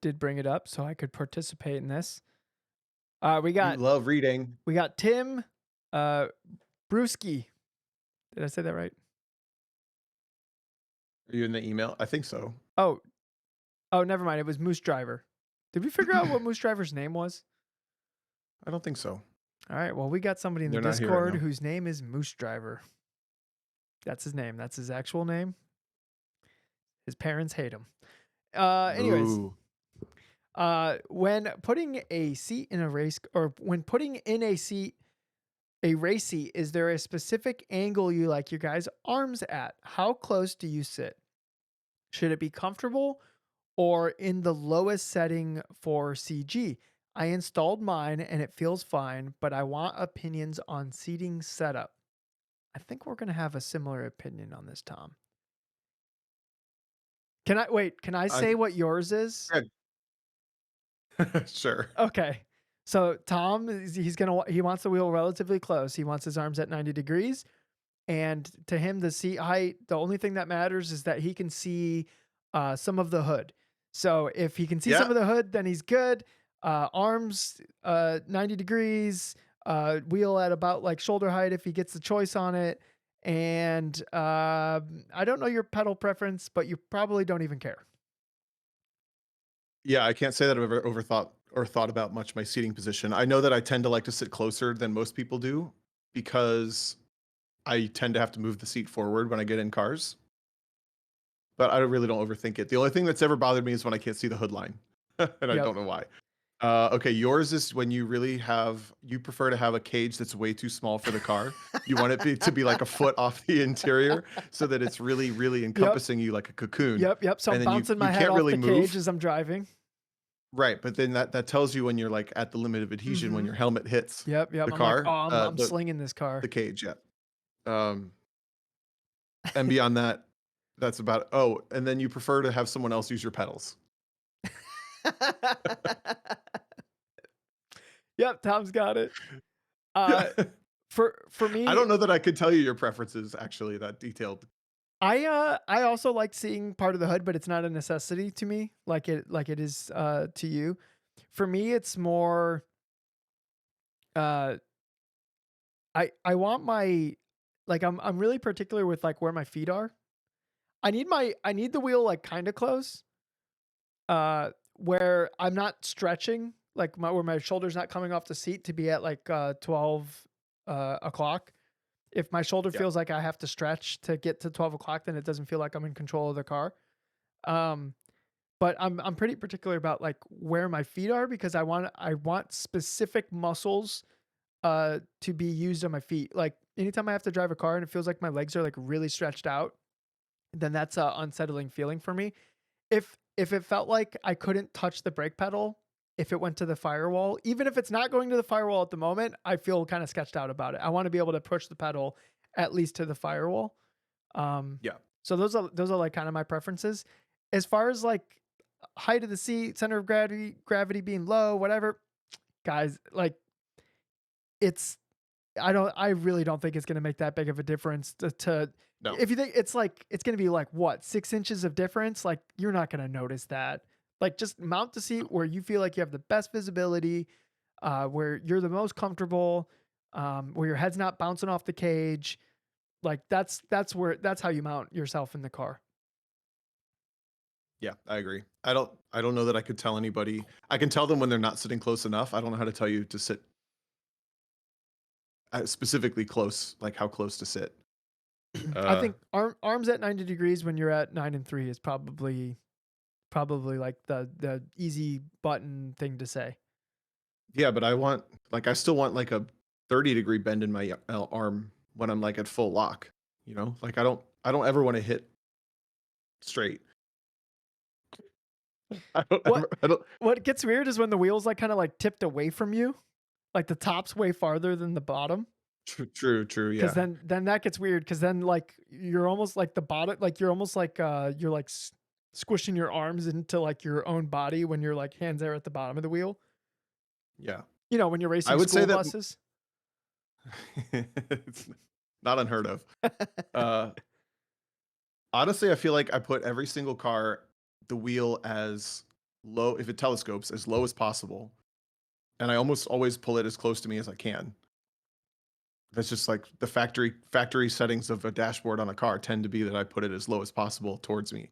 did bring it up so I could participate in this. We You got love reading. Tim, uh, Brewski. Did I say that right? Are you in the email? I think so. Oh, never mind. It was Moose Driver. Did we figure out what Moose Driver's name was? I don't think so. All right. Well, we got somebody in the They're not here right Discord now. whose name is Moose Driver. That's his name. That's his actual name. His parents hate him. Anyways, Ooh. when putting a seat in a race, or when putting in a race seat, is there a specific angle you like your guys' arms at? How close do you sit? Should it be comfortable or in the lowest setting for CG? I installed mine and it feels fine, but I want opinions on seating setup. I think we're going to have a similar opinion on this, Tom. Can I I say what yours is? sure. Okay. So Tom, he wants the wheel relatively close. He wants his arms at 90 degrees. And to him, the seat height, the only thing that matters is that he can see some of the hood. So if he can see Yeah. some of the hood, then he's good. Arms 90 degrees, wheel at about like shoulder height if he gets the choice on it. And I don't know your pedal preference, but you probably don't even care. Yeah, I can't say that I've ever overthought or thought about much my seating position. I know that I tend to like to sit closer than most people do because I tend to have to move the seat forward when I get in cars. But I really don't overthink it. The only thing that's ever bothered me is when I can't see the hood line, and I Yep. don't know why. Okay, yours is when you prefer to have a cage that's way too small for the car. You want to be like a foot off the interior so that it's really, really Yep. encompassing you like a cocoon. Yep. So I'm And then bouncing you my head can't off really the cage move. as I'm driving. Right, but then that tells you when you're like at the limit of adhesion when Mm-hmm. your helmet hits Yep. the I'm like, oh, car, I'm slinging this car. the cage, yeah. Um, and beyond that, that's about. Oh, and then you prefer to have someone else use your pedals. Yep, Tom's got it. Yeah. Uh, for I me, don't know that I could tell you your preferences actually that detailed. I also like seeing part of the hood, but it's not a necessity to me, like it is to you. For me, it's more uh I want my like I'm really particular with like where my feet are. I need the wheel like kind of close, where I'm not stretching, like where my shoulder's not coming off the seat to be at like 12 o'clock. If my shoulder Yeah. feels like I have to stretch to get to 12 o'clock, then it doesn't feel like I'm in control of the car. Um, but I'm pretty particular about like where my feet are because I want specific muscles to be used on my feet. Like anytime I have to drive a car and it feels like my legs are like really stretched out, then that's a unsettling feeling for me. If it felt like I couldn't touch the brake pedal if it went to the firewall, even if it's not going to the firewall at the moment, I feel kind of sketched out about it. I want to be able to push the pedal at least to the firewall. Um, Yeah. so those are like kind of my preferences. As far as like height of the seat, center of gravity being low, whatever, guys, like it's I really don't think it's going to make that big of a difference to No. if you think it's like it's going to be like what 6 inches of difference, like you're not going to notice that. Like just mount the seat where you feel like you have the best visibility, where you're the most comfortable, where your head's not bouncing off the cage. Like that's how you mount yourself in the car. Yeah, I agree. I don't know that I could tell anybody. I can tell them when they're not sitting close enough. I don't know how to tell you to sit specifically close, like how close to sit. I Uh, think arms at 90 degrees when you're at 9 and 3 is probably like the easy button thing to say. yeah, but I still want like a 30-degree bend in my arm when I'm like at full lock. You know, like I don't ever want to hit straight. I don't What ever. I don't. what gets weird is when the wheels like kind of like tipped away from you, like the top's way farther than the bottom. True, true, true. Cause Yeah, then that gets weird. Cause then like you're almost like the bottom, like you're almost like you're like squishing your arms into like your own body when your like hands are at the bottom of the wheel. yeah. You know, when you're I racing would say school that buses. it's not unheard of. Uh, Honestly, I feel like I put every single car, the wheel as low, if it telescopes, as low as possible, and I almost always pull it as close to me as I can. That's just like the factory settings of a dashboard on a car tend to be that I put it as low as possible towards me,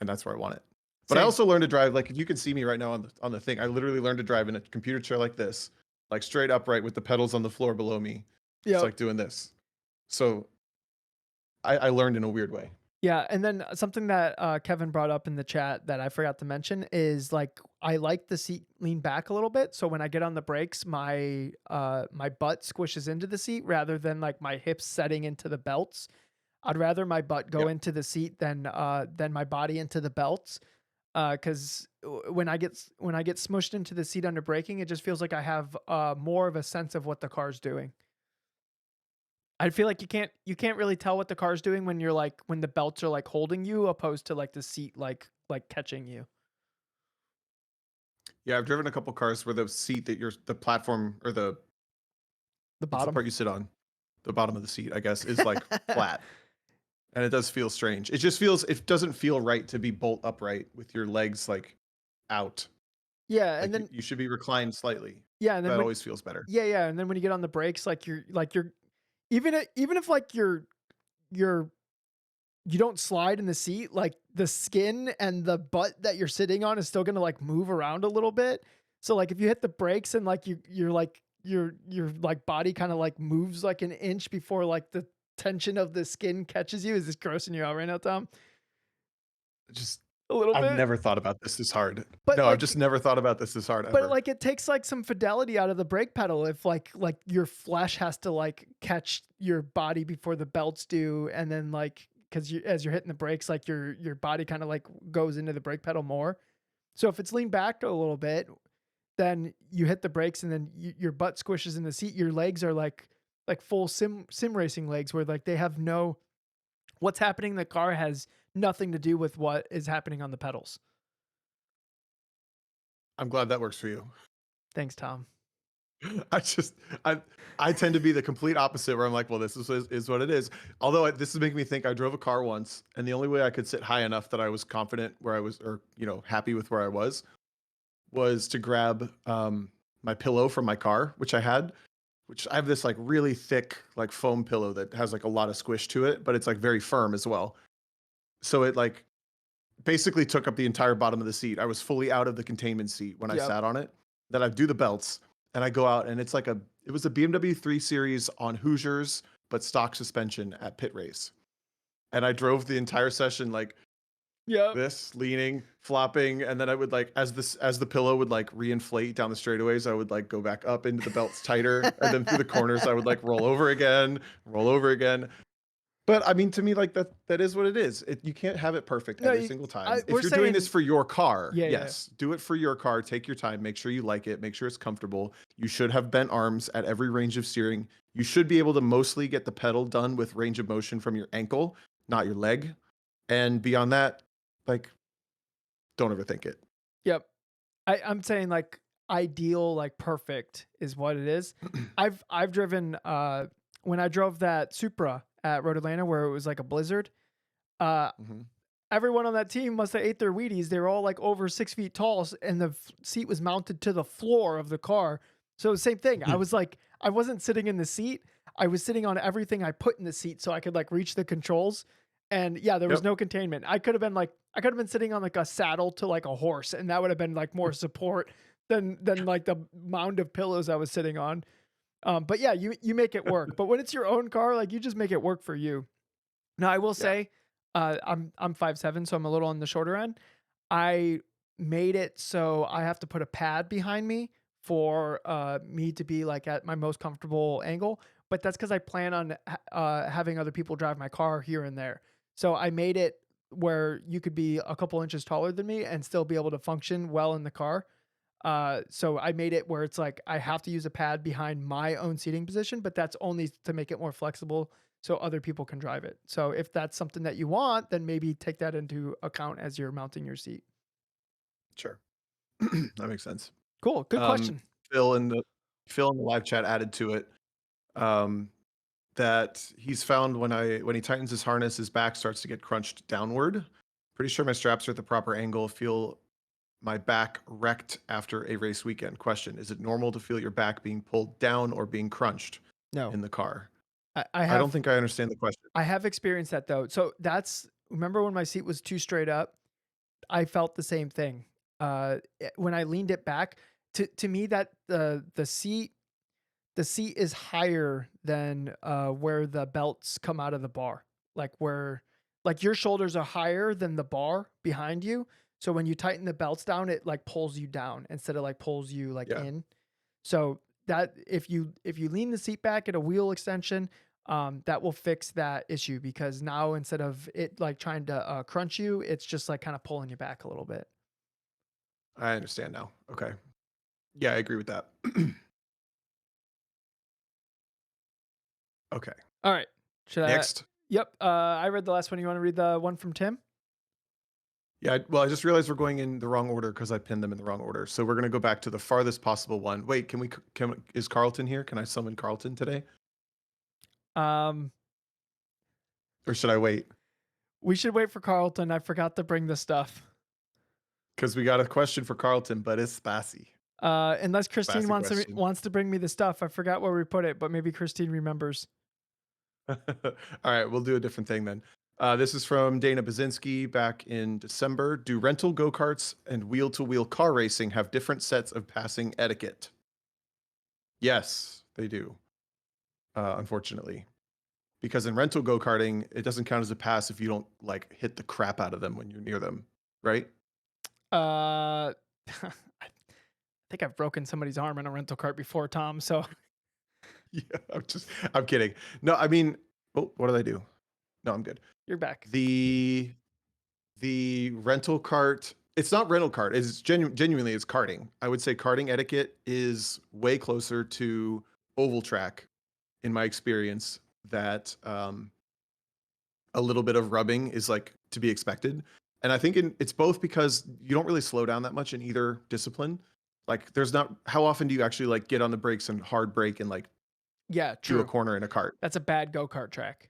and that's where I want it. But I Same. also learned to drive, like if you can see me right now on the thing, I literally learned to drive in a computer chair like this, like straight upright with the pedals on the floor below me, just Yep. like doing this. So I learned in a weird way. Yeah, and then something that Kevin brought up in the chat that I forgot to mention is like I like the seat lean back a little bit, so when I get on the brakes, my butt squishes into the seat rather than like my hips setting into the belts. I'd rather my butt go Yeah. into the seat than my body into the belts. Because when I get smushed into the seat under braking, it just feels like I have more of a sense of what the car's doing. I feel like you can't really tell what the car's doing when you're like when the belts are like holding you opposed to like the seat like catching you. Yeah, I've driven a couple cars where the platform or The what's the bottom. part you sit on? The bottom of the seat, I guess, is like flat. And it does feel strange. It doesn't feel right to be bolt upright with your legs like out. Yeah, and Like then you should be reclined slightly. yeah, and then That when always feels better. yeah, and then when you get on the brakes, like you're even if like you're you don't slide in the seat, like the skin and the butt that you're sitting on is still gonna like move around a little bit. So like if you hit the brakes and like you're like your like body kind of like moves like an inch before like the tension of the skin catches you. Is this grossing you out right now, Tom? Just A little I've bit? never thought about this hard. But No, I've just like never thought about this hard but ever. like it takes like some fidelity out of the brake pedal if like your flesh has to like catch your body before the belts do, and then like because you as you're hitting the brakes, like your body kind of like goes into the brake pedal more. So if it's leaned back a little bit, then you hit the brakes and then your butt squishes in the seat. Your legs are like full sim racing legs where like they have no what's happening in the car has nothing to do with what is happening on the pedals. I'm glad that works for you. Thanks, Tom. I just I I tend to be the complete opposite where I'm like, well, is what it is. Although this is making me think I drove a car once, and the only way I could sit high enough that I was confident where I was, or happy with where I was to grab my pillow from my car, which I have this like really thick like foam pillow that has like a lot of squish to it, but it's like very firm as well. So it like basically took up the entire bottom of the seat. I was fully out of the containment seat when I Yep. sat on it. Then I do the belts and I go out and it was a BMW 3 Series on Hoosiers, but stock suspension at pit race. And I drove the entire session like Yep. this, leaning, flopping, and then I would like as the pillow would like reinflate down the straightaways, I would like go back up into the belts tighter, and then through the corners I would like roll over again. But I mean, to me, like that is what it is. You can't have it perfect No, every single time. we're If you're doing this saying for your car, yeah, yeah. yes, do it for your car. Take your time. Make sure you like it. Make sure it's comfortable. You should have bent arms at every range of steering. You should be able to mostly get the pedal done with range of motion from your ankle, not your leg. And beyond that, like, don't overthink it. Yep. I'm saying like ideal, like perfect is what it is. I've driven when I drove that Supra at Road Atlanta where it was like a blizzard. Uh Mhm. Everyone on that team must have ate their Wheaties. They were all like over 6 feet tall, and the seat was mounted to the floor of the car. So same thing. I was like, I wasn't sitting in the seat. I was sitting on everything I put in the seat so I could like reach the controls. And yeah, there was Yep. no containment. I could have been sitting on like a saddle to like a horse, and that would have been like more support than like the mound of pillows I was sitting on. But yeah, you make it work. But when it's your own car, like you just make it work for you. Now I will Yeah. say, I'm 5'7", so I'm a little on the shorter end. I made it so I have to put a pad behind me for me to be like at my most comfortable angle. But that's because I plan on having other people drive my car here and there. So I made it where you could be a couple inches taller than me and still be able to function well in the car. So I made it where it's like I have to use a pad behind my own seating position, but that's only to make it more flexible so other people can drive it. So if that's something that you want, then maybe take that into account as you're mounting your seat. Sure. That makes sense. Cool. Good Um, question. Phil in the Phil in the live chat added to it, um, that he's found when he tightens his harness, his back starts to get crunched downward. Pretty sure my straps are at the proper angle. Feel my back wrecked after a race weekend. Question: is it normal to feel your back being pulled down or being crunched No, in the car? I I don't have think I understand the question. I have experienced that though. So that's remember when my seat was too straight up, I felt the same thing. When I leaned it back, to me that the seat is higher than where the belts come out of the bar. Like your shoulders are higher than the bar behind you. So when you tighten the belts down, it like pulls you down instead of like pulls you like Yeah, in. So that if you lean the seat back at a wheel extension, that will fix that issue because now instead of it like trying to crunch you, it's just like kind of pulling you back a little bit. I understand now. Okay. Yeah, I agree with that. Okay. All right. Should I? Next. Yep. I read the last one. You want to read the one from Tim? Yeah, well, I just realized we're going in the wrong order because I pinned them in the wrong order. So we're gonna go back to the farthest possible one. Wait, is Carlton here? Can I summon Carlton today? Um, Or should I wait? we should wait for Carlton. I forgot to bring the stuff. Because we got a question for Carlton, but it's spicy. Unless Christine Spicy wants question. wants to bring me the stuff. I forgot where we put it, but maybe Christine remembers. All right, we'll do a different thing then. This is from Dana Bazinski back in December. Do rental go-karts and wheel-to-wheel car racing have different sets of passing etiquette? Yes, they do. Unfortunately. Because in rental go-karting, it doesn't count as a pass if you don't like hit the crap out of them when you're near them, right? I think I've broken somebody's arm in a rental cart before, Tom. So Yeah, I'm kidding. No, I mean, oh, what did I do? No, I'm good. you're back. The rental cart, it's not rental cart, it's genuinely it's karting. I would say karting etiquette is way closer to oval track in my experience, that a little bit of rubbing is like to be expected. And I think it's both because you don't really slow down that much in either discipline. Like there's not, how often do you actually like get on the brakes and hard brake and like Yeah, do a true. corner in a cart? That's a bad go kart track.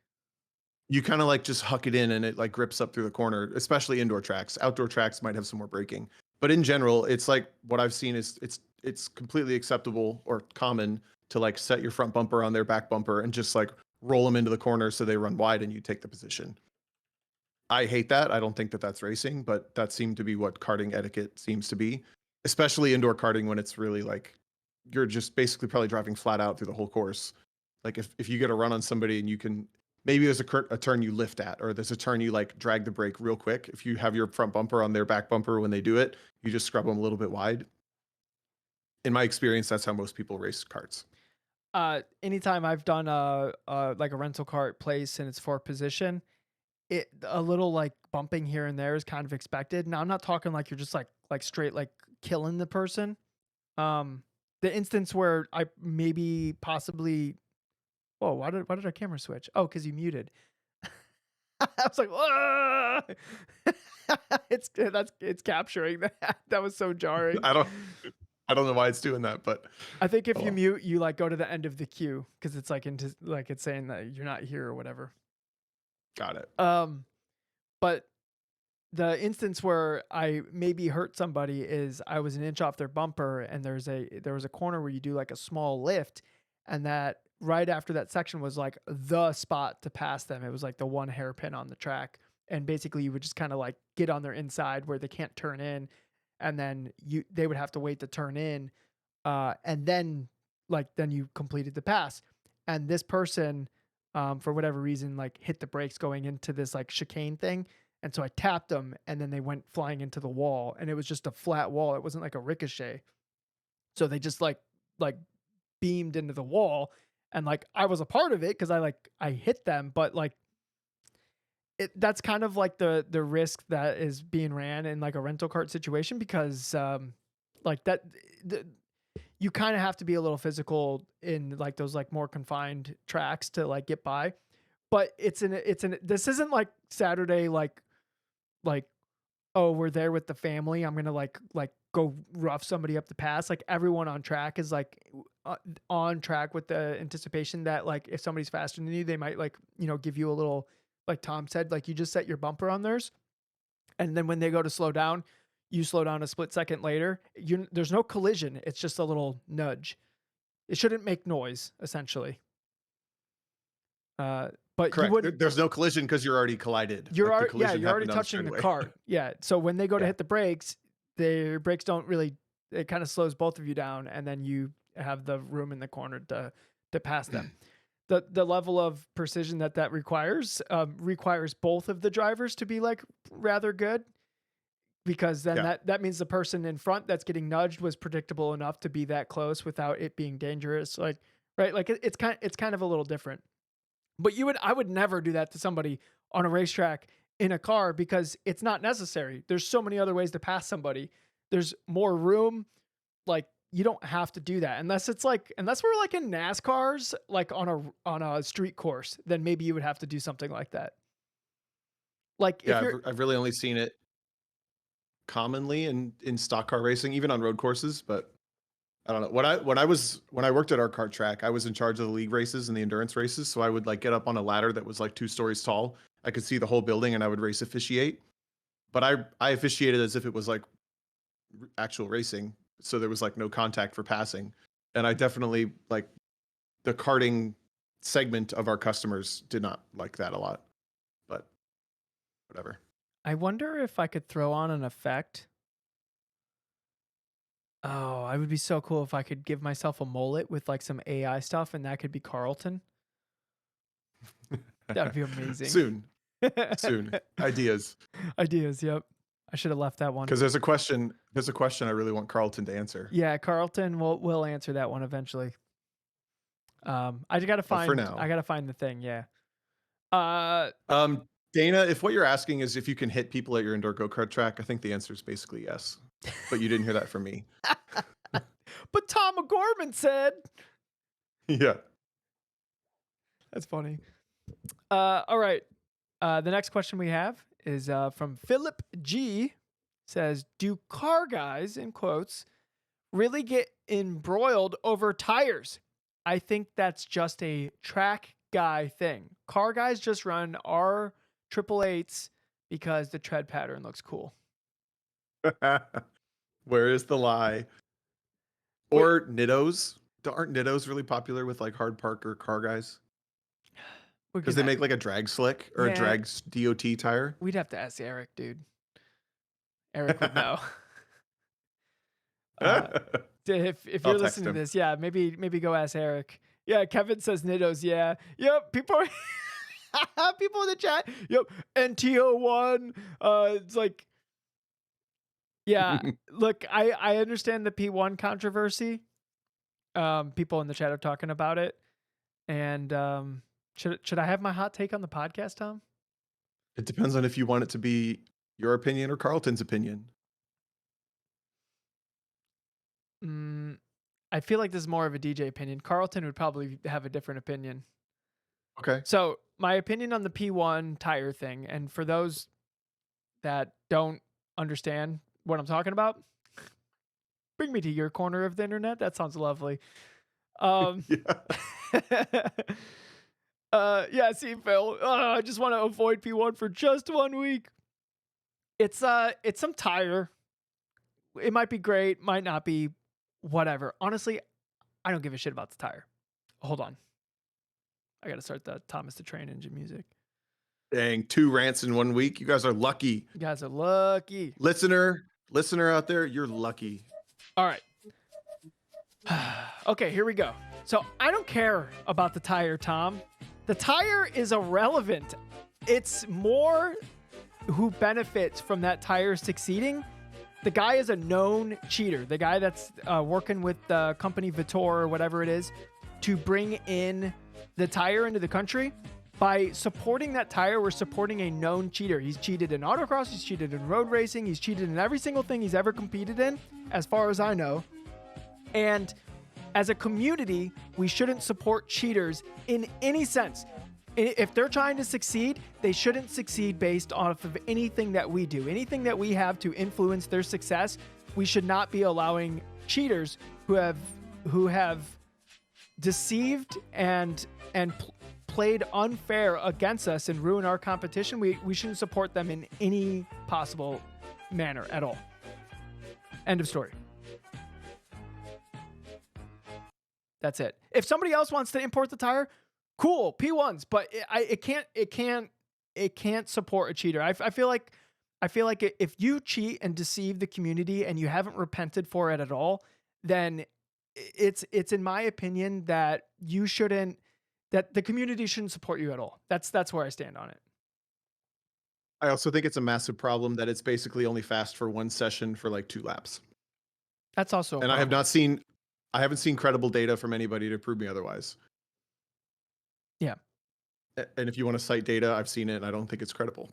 You kind of like just huck it in and it like grips up through the corner, especially indoor tracks. Outdoor tracks might have some more braking. But in general, it's like what I've seen is it's completely acceptable or common to like set your front bumper on their back bumper and just like roll them into the corner so they run wide and you take the position. I hate that. I don't think that that's racing, but that seemed to be what karting etiquette seems to be, especially indoor karting when it's really like you're just basically probably driving flat out through the whole course. Like if you get a run on somebody and you can, maybe there's a turn you lift at, or there's a turn you like drag the brake real quick. If you have your front bumper on their back bumper when they do it, you just scrub them a little bit wide. In my experience, that's how most people race karts. Anytime I've done like a rental cart place and it's for position, it a little like bumping here and there is kind of expected. Now I'm not talking like you're just like straight like killing the person. Um, the instance where I maybe possibly whoa, why did our camera switch? Oh, because you muted. I was like, "Whoa!" It's capturing that. That was so jarring. I don't I don't know why it's doing that, but I think if oh you well. mute, you like go to the end of the queue because it's like into like it's saying that you're not here or whatever. Got it. Um, but the instance where I maybe hurt somebody is I was an inch off their bumper and there was a corner where you do like a small lift and that right after that section was like the spot to pass them. It was like the one hairpin on the track. And basically you would just kind of like get on their inside where they can't turn in and then they would have to wait to turn in and then like then you completed the pass. And this person, for whatever reason, like hit the brakes going into this like chicane thing. And so I tapped them and then they went flying into the wall and it was just a flat wall. It wasn't like a ricochet. So they just like beamed into the wall and like I was a part of it because I hit them, but like that's kind of like the risk that is being ran in like a rental cart situation because like that the, you kind of have to be a little physical in like those like more confined tracks to like get by. But it's an this isn't like Saturday like oh, we're there with the family. I'm gonna like go rough somebody up the pass. Like everyone on track is like on track with the anticipation that like if somebody's faster than you, they might like give you a little like Tom said, like you just set your bumper on theirs, and then when they go to slow down, you slow down a split second later. There's no collision. It's just a little nudge. It shouldn't make noise essentially. But you Correct. wouldn't There's no collision because you're already collided. Like the yeah, collision you're already happened on the touching the straightaway. cart. Yeah. So when they go to Yeah. hit the brakes, their brakes don't really it kind of slows both of you down and then you have the room in the corner to pass them. The level of precision that requires both of the drivers to be like rather good because then Yeah. that means the person in front that's getting nudged was predictable enough to be that close without it being dangerous. Like right, like it's kind of a little different. But I would never do that to somebody on a racetrack in a car because it's not necessary. There's so many other ways to pass somebody. There's more room. Like you don't have to do that unless we're like in NASCARs, like on a street course, then maybe you would have to do something like that. Like if Yeah. you're I've really only seen it commonly in stock car racing, even on road courses. But I don't know. When I worked at our kart track, I was in charge of the league races and the endurance races. So I would like get up on a ladder that was like 2 stories tall. I could see the whole building, and I would race officiate. But I officiated as if it was like actual racing, so there was like no contact for passing. And I definitely like the karting segment of our customers did not like that a lot. But whatever. I wonder if I could throw on an effect. Oh, I would be so cool if I could give myself a mullet with like some AI stuff and that could be Carlton. That would be amazing. Soon. Ideas. Ideas, yep. I should have left that one. Because there's a question I really want Carlton to answer. Yeah, Carlton will answer that one eventually. I gotta But for find now. I gotta find the thing, yeah. Dana, if what you're asking is if you can hit people at your indoor go-kart track, I think the answer is basically yes. But you didn't hear that from me. But Tom O'Gorman said Yeah. that's funny. All right. The next question we have is from Philip G. Says, "Do car guys in quotes really get embroiled over tires? I think that's just a track guy thing. Car guys just run R triple eights because the tread pattern looks cool." Where is the lie? Wait, Or Nittos? Aren't Nittos really popular with like hard parker car guys? we're Because they gonna make like a drag slick or a yeah, drag DOT tire. we'd have to ask Eric, dude. Eric would know. Uh, if I'll you're text listening to him. this, yeah, maybe go ask Eric. Yeah, Kevin says Nittos. Yeah, yep. People, people in the chat. Yep, NTO1. It's like, yeah. Look, I understand the P1 controversy. People in the chat are talking about it, and should I have my hot take on the podcast, Tom? It depends on if you want it to be your opinion or Carlton's opinion. I feel like this is more of a DJ opinion. Carlton would probably have a different opinion. Okay. So my opinion on the P1 tire thing, and for those that don't understand what I'm talking about, bring me to your corner of the internet. That sounds lovely. Yeah. Yeah, see, Phil, I just want to avoid P1 for just 1 week. It's some tire. It might be great, might not be, whatever. Honestly, I don't give a shit about the tire. Hold on. I got to start the Thomas the Train Engine music. Dang, 2 rants in 1 week. You guys are lucky. You guys are lucky. Listener out there, you're lucky. All right. Okay, here we go. So I don't care about the tire, Tom. The tire is irrelevant. It's more who benefits from that tire succeeding. The guy is a known cheater. The guy that's working with the company Vitor or whatever it is to bring in the tire into the country. By supporting that tire, we're supporting a known cheater. He's cheated in autocross, he's cheated in road racing, he's cheated in every single thing he's ever competed in, as far as I know. And as a community, we shouldn't support cheaters in any sense. If they're trying to succeed, they shouldn't succeed based off of anything that we do. Anything that we have to influence their success, we should not be allowing cheaters who have deceived and played unfair against us and ruin our competition. We shouldn't support them in any possible manner at all. End of story. That's it. If somebody else wants to import the tire, cool, P1s, but it can't support a cheater. I feel like if you cheat and deceive the community and you haven't repented for it at all, then it's in my opinion that the community shouldn't support you at all. That's where I stand on it. I also think it's a massive problem that it's basically only fast for one session for like 2 laps. That's also and I haven't seen credible data from anybody to prove me otherwise. Yeah. And if you want to cite data, I've seen it and I don't think it's credible.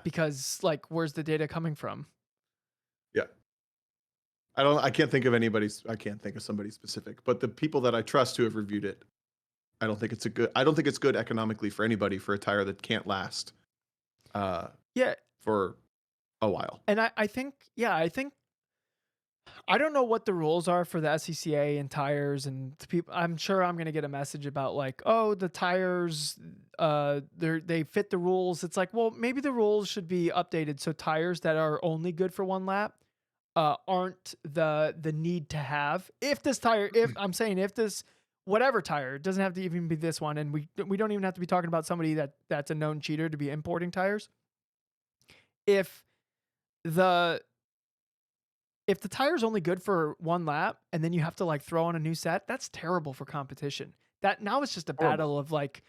Because like, where's the data coming from? Yeah. I can't think of somebody specific, but the people that I trust who have reviewed it, I don't think it's good economically for anybody for a tire that can't last Yeah. for a while. And I think I don't know what the rules are for the SCCA and tires and the people. I'm sure I'm going to get a message about like, oh, the tires, they fit the rules. It's like, well, maybe the rules should be updated so tires that are only good for 1 lap aren't the need to have. If this whatever tire, it doesn't have to even be this one, and we don't even have to be talking about somebody that's a known cheater to be importing tires. If the tire's only good for 1 lap and then you have to like throw on a new set, that's terrible for competition. That now it's just a battle of like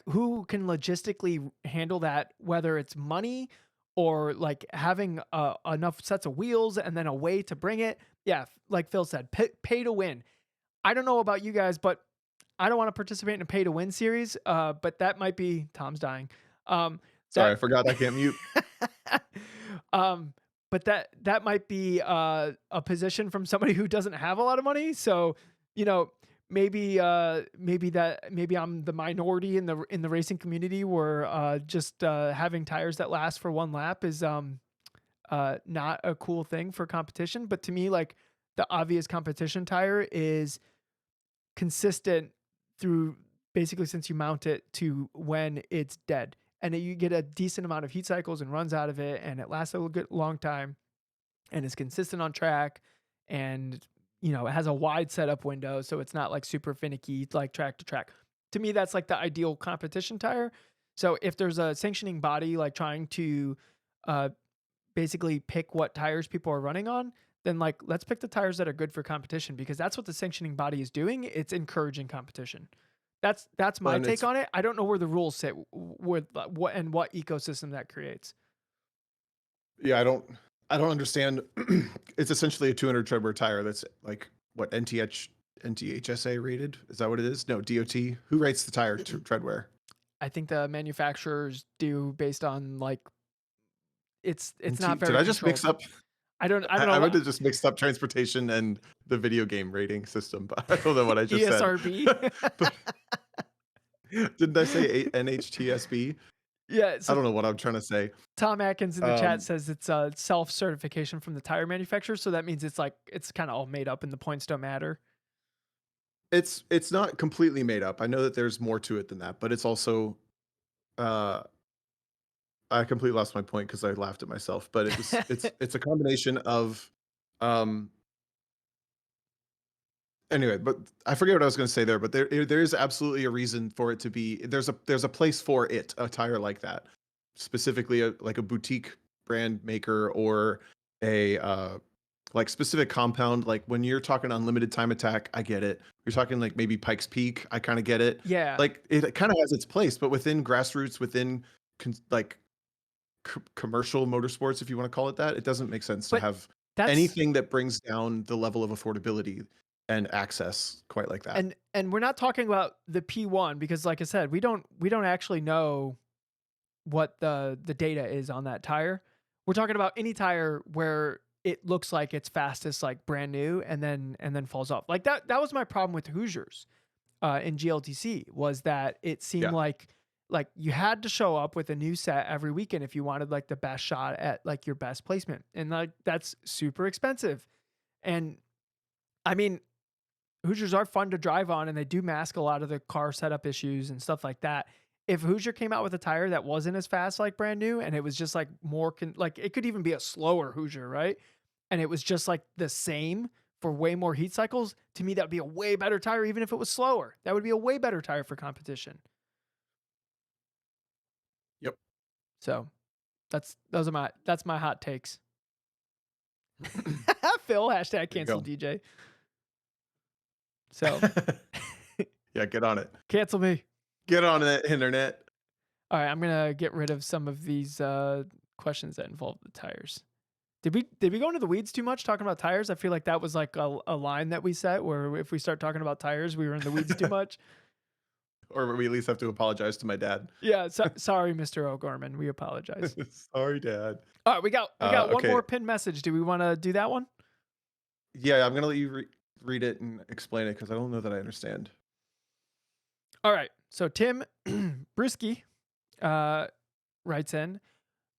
who can logistically handle that, whether it's money or like having enough sets of wheels and then a way to bring it. Yeah, like Phil said, pay to win. I don't know about you guys, but I don't want to participate in a pay to win series. But that might be Tom's dying. Sorry, I forgot I can't mute. But that might be a position from somebody who doesn't have a lot of money. So, maybe I'm the minority in the racing community where just having tires that last for 1 lap is not a cool thing for competition. But to me, like the obvious competition tire is consistent through basically since you mount it to when it's dead. And you get a decent amount of heat cycles and runs out of it, and it lasts a good long time, and is consistent on track, and it has a wide setup window, so it's not like super finicky like track to track. To me, that's like the ideal competition tire. So if there's a sanctioning body like trying to basically pick what tires people are running on, then like let's pick the tires that are good for competition, because that's what the sanctioning body is doing. It's encouraging competition. That's my take on it. I don't know where the rules sit with what ecosystem that creates. Yeah, I don't understand. It's essentially a 200 treadwear tire that's like what NTHSA rated. Is that what it is? No, DOT. Who rates the tire treadwear? I think the manufacturers do based on like it's not very. Did I just mix up? I don't know. I would have just mixed up transportation and the video game rating system, but I don't know what I just ESRB. said. Didn't I say NHTSB? Yeah. I don't know what I'm trying to say. Tom Atkins in the chat says it's a self-certification from the tire manufacturer. So that means it's kind of all made up and the points don't matter. It's not completely made up. I know that there's more to it than that, but it's also, I completely lost my point because I laughed at myself, but it's a combination of, anyway, but I forget what I was going to say there, but there is absolutely a reason for it to be, there's a place for it, a tire like that, specifically like a boutique brand maker or a like specific compound. Like when you're talking unlimited time attack, I get it. You're talking like maybe Pikes Peak, I kind of get it. Yeah, Like it kind of has its place, but within grassroots, within like commercial motorsports, if you want to call it that, it doesn't make sense to but have that's anything that brings down the level of affordability and access quite like that. and we're not talking about the P1 because like I said, we don't actually know what the data is on that tire. We're talking about any tire where it looks like it's fastest like brand new and then falls off. Like that was my problem with Hoosiers in GLTC was that it seemed Yeah. like you had to show up with a new set every weekend if you wanted like the best shot at like your best placement. And like that's super expensive. And I mean, Hoosiers are fun to drive on and they do mask a lot of the car setup issues and stuff like that. If Hoosier came out with a tire that wasn't as fast like brand new and it was just like more like it could even be a slower Hoosier, right? And it was just like the same for way more heat cycles, to me that would be a way better tire even if it was slower. That would be a way better tire for competition. Yep. So, that's my hot takes. Phil hashtag There you cancel go. DJ. So, Yeah, get on it. cancel me. Get on it, internet. All right, I'm gonna get rid of some of these questions that involve the tires. Did we go into the weeds too much talking about tires? I feel like that was like a line that we set where if we start talking about tires, we were in the weeds too much. Or we at least have to apologize to my dad. Yeah, sorry, Mr. O'Gorman. We apologize. Sorry, Dad. All right, we got one Okay. more pin message. Do we want to do that one? Yeah, I'm gonna let you read it and explain it because I don't know that I understand. All right. So Tim Brisky writes in,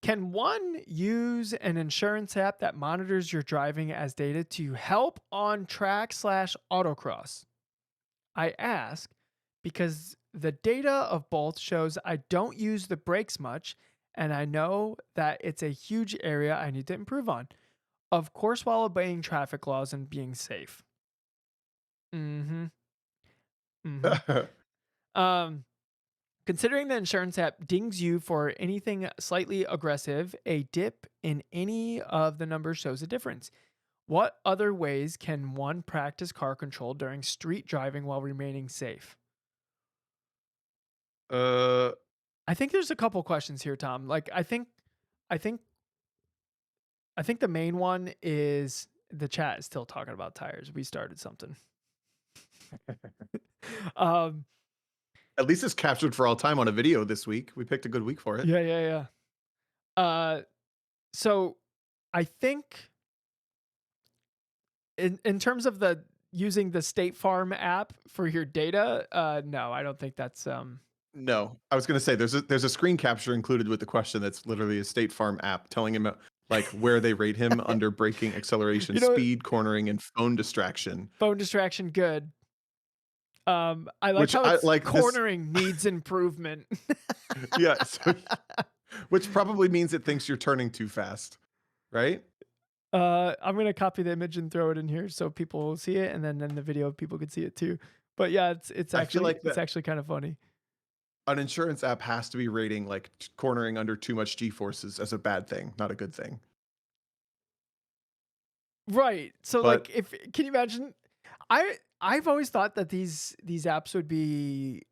can one use an insurance app that monitors your driving as data to help on track/autocross? I ask because the data of both shows I don't use the brakes much, and I know that it's a huge area I need to improve on. Of course, while obeying traffic laws and being safe. Mm-hmm. Mm-hmm. Um, Considering the insurance app dings you for anything slightly aggressive, a dip in any of the numbers shows a difference. What other ways can one practice car control during street driving while remaining safe? uh, I think there's a couple questions here, Tom. Like I think I think the main one is the chat is still talking about tires. We started something. um at least it's captured for all time on a video this week. We picked a good week for it. yeah. So I think in terms of the using the State Farm app for your data, no, I don't think that's No, I was gonna say there's a screen capture included with the question that's literally a State Farm app telling him like where they rate him under braking, acceleration, you know speed, cornering, and phone distraction. phone distraction good. I like Which how I it's like this. cornering needs improvement. Yeah, so, which probably means it thinks you're turning too fast, right? I'm gonna copy the image and throw it in here so people will see it, and then in the video people can see it too. But yeah, I feel like it's that actually kind of funny. an insurance app has to be rating like cornering under too much G forces as a bad thing, not a good thing. Right. So like But if can you imagine I've always thought that these apps would be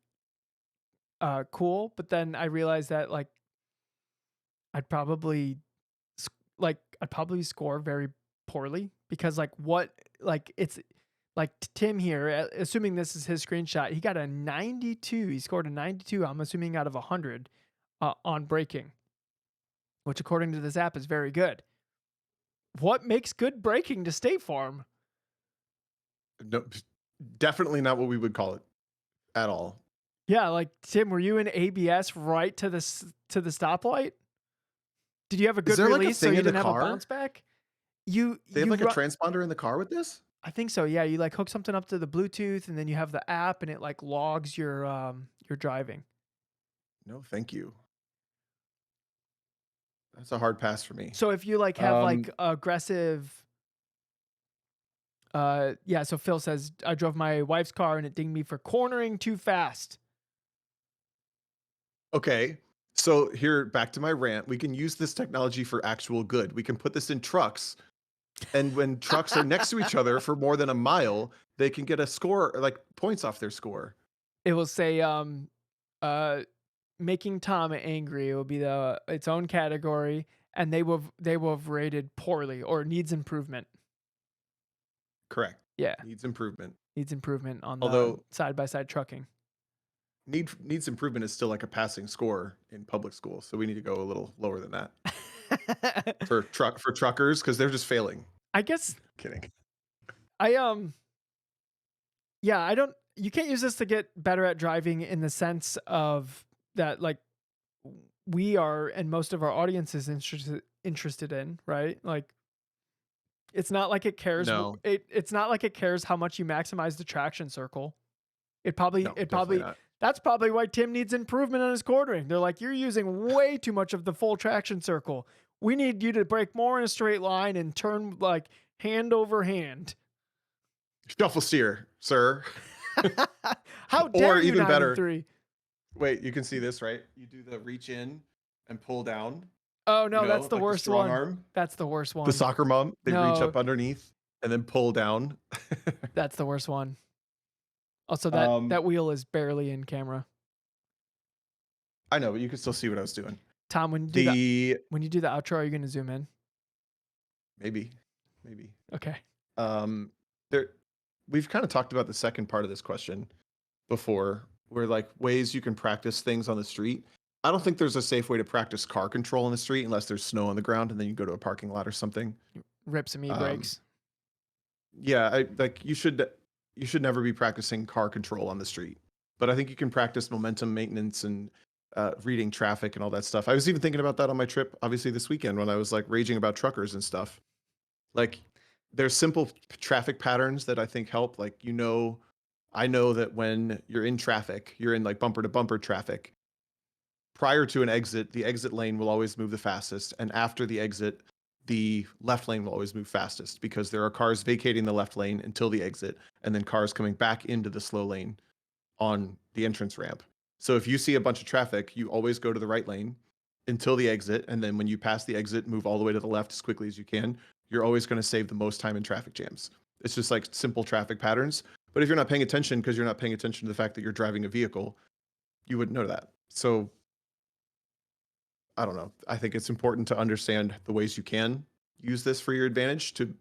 cool, but then I realized that like I'd probably I'd probably score very poorly because like what like it's like Tim here, assuming this is his screenshot, he got a 92. He scored a 92. I'm assuming out of 100 on braking, which according to this app is very good. What makes good braking to State Farm? no, definitely not what we would call it at all. Yeah, like Tim, were you in ABS right to the stoplight? Did you have a Is good there like a release so thing you in the didn't have a car? bounce back? You They have you like a ru- transponder in the car with this? I think so. Yeah, you like hook something up to the Bluetooth and then you have the app and it like logs your driving. No, thank you. That's a hard pass for me. So if you like have like Um, aggressive yeah, so Phil says I drove my wife's car and it dinged me for cornering too fast. okay. So here, back to my rant. We can use this technology for actual good. We can put this in trucks And when trucks are next to each other for more than a mile, they can get a score, like points off their score. It will say, uh, making Tom angry. It will be its own category, and they will have rated poorly or needs improvement. Correct. Yeah, Needs improvement. needs improvement on the Although side by side trucking. needs improvement is still like a passing score in public school, so we need to go a little lower than that for truckers because they're just failing. I guess Kidding. I yeah, I don't you can't use this to get better at driving in the sense of that like we are and most of our audience is interested in, right? Like it's not like it cares No, it's not like it cares how much you maximize the traction circle. no, It definitely probably not. that's probably why Tim needs improvement on his quartering. They're like, you're using way too much of the full traction circle. We need you to brake more in a straight line and turn like hand over hand. Shuffle steer, sir. How dare Or you even 9 and better, 3? wait, you can see this, right? You do the reach in and pull down, Oh no, that's the like the worst strong one. arm. That's the worst The one. soccer mom, they reach No, up underneath and then pull down. that's the worst one. Also, um, that wheel is barely in camera. I know, but you can still see what I was doing. Tom, The when you do the outro, are you gonna zoom in? maybe, maybe. Okay. Um, there, we've kind of talked about the second part of this question before, where like ways you can practice things on the street. I don't think there's a safe way to practice car control on the street unless there's snow on the ground and then you go to a parking lot or something. Rip some Um, e-brakes. yeah, I like you should never be practicing car control on the street. But I think you can practice momentum maintenance and reading traffic and all that stuff. I was even thinking about that on my trip, obviously this weekend when I was like raging about truckers and stuff. Like there's simple traffic patterns that I think help. Like I know that when you're in traffic, you're in like bumper to bumper traffic. Prior to an exit, the exit lane will always move the fastest, and after the exit, the left lane will always move fastest because there are cars vacating the left lane until the exit, and then cars coming back into the slow lane on the entrance ramp. So if you see a bunch of traffic, you always go to the right lane until the exit, and then when you pass the exit, move all the way to the left as quickly as you can. You're always going to save the most time in traffic jams. It's just like simple traffic patterns. But if you're not paying attention because you're not paying attention to the fact that you're driving a vehicle, you wouldn't know that. So I don't know. I think it's important to understand the ways you can use this for your advantage to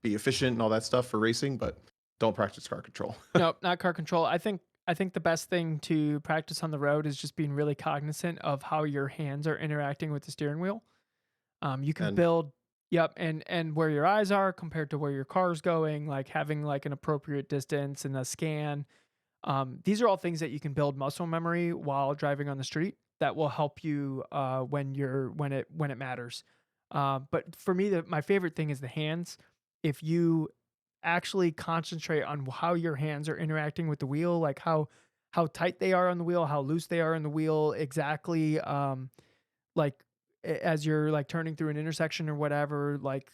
be efficient and all that stuff for racing, but don't practice car control. No, not car control. I think the best thing to practice on the road is just being really cognizant of how your hands are interacting with the steering wheel. You can And build, yep, and where your eyes are compared to where your car's going, like having like an appropriate distance and a scan. These are all things that you can build muscle memory while driving on the street that will help you when it matters. But for me, my favorite thing is the hands. If you actually concentrate on how your hands are interacting with the wheel, like how tight they are on the wheel, how loose they are on the wheel, exactly. Like as you're like turning through an intersection or whatever, like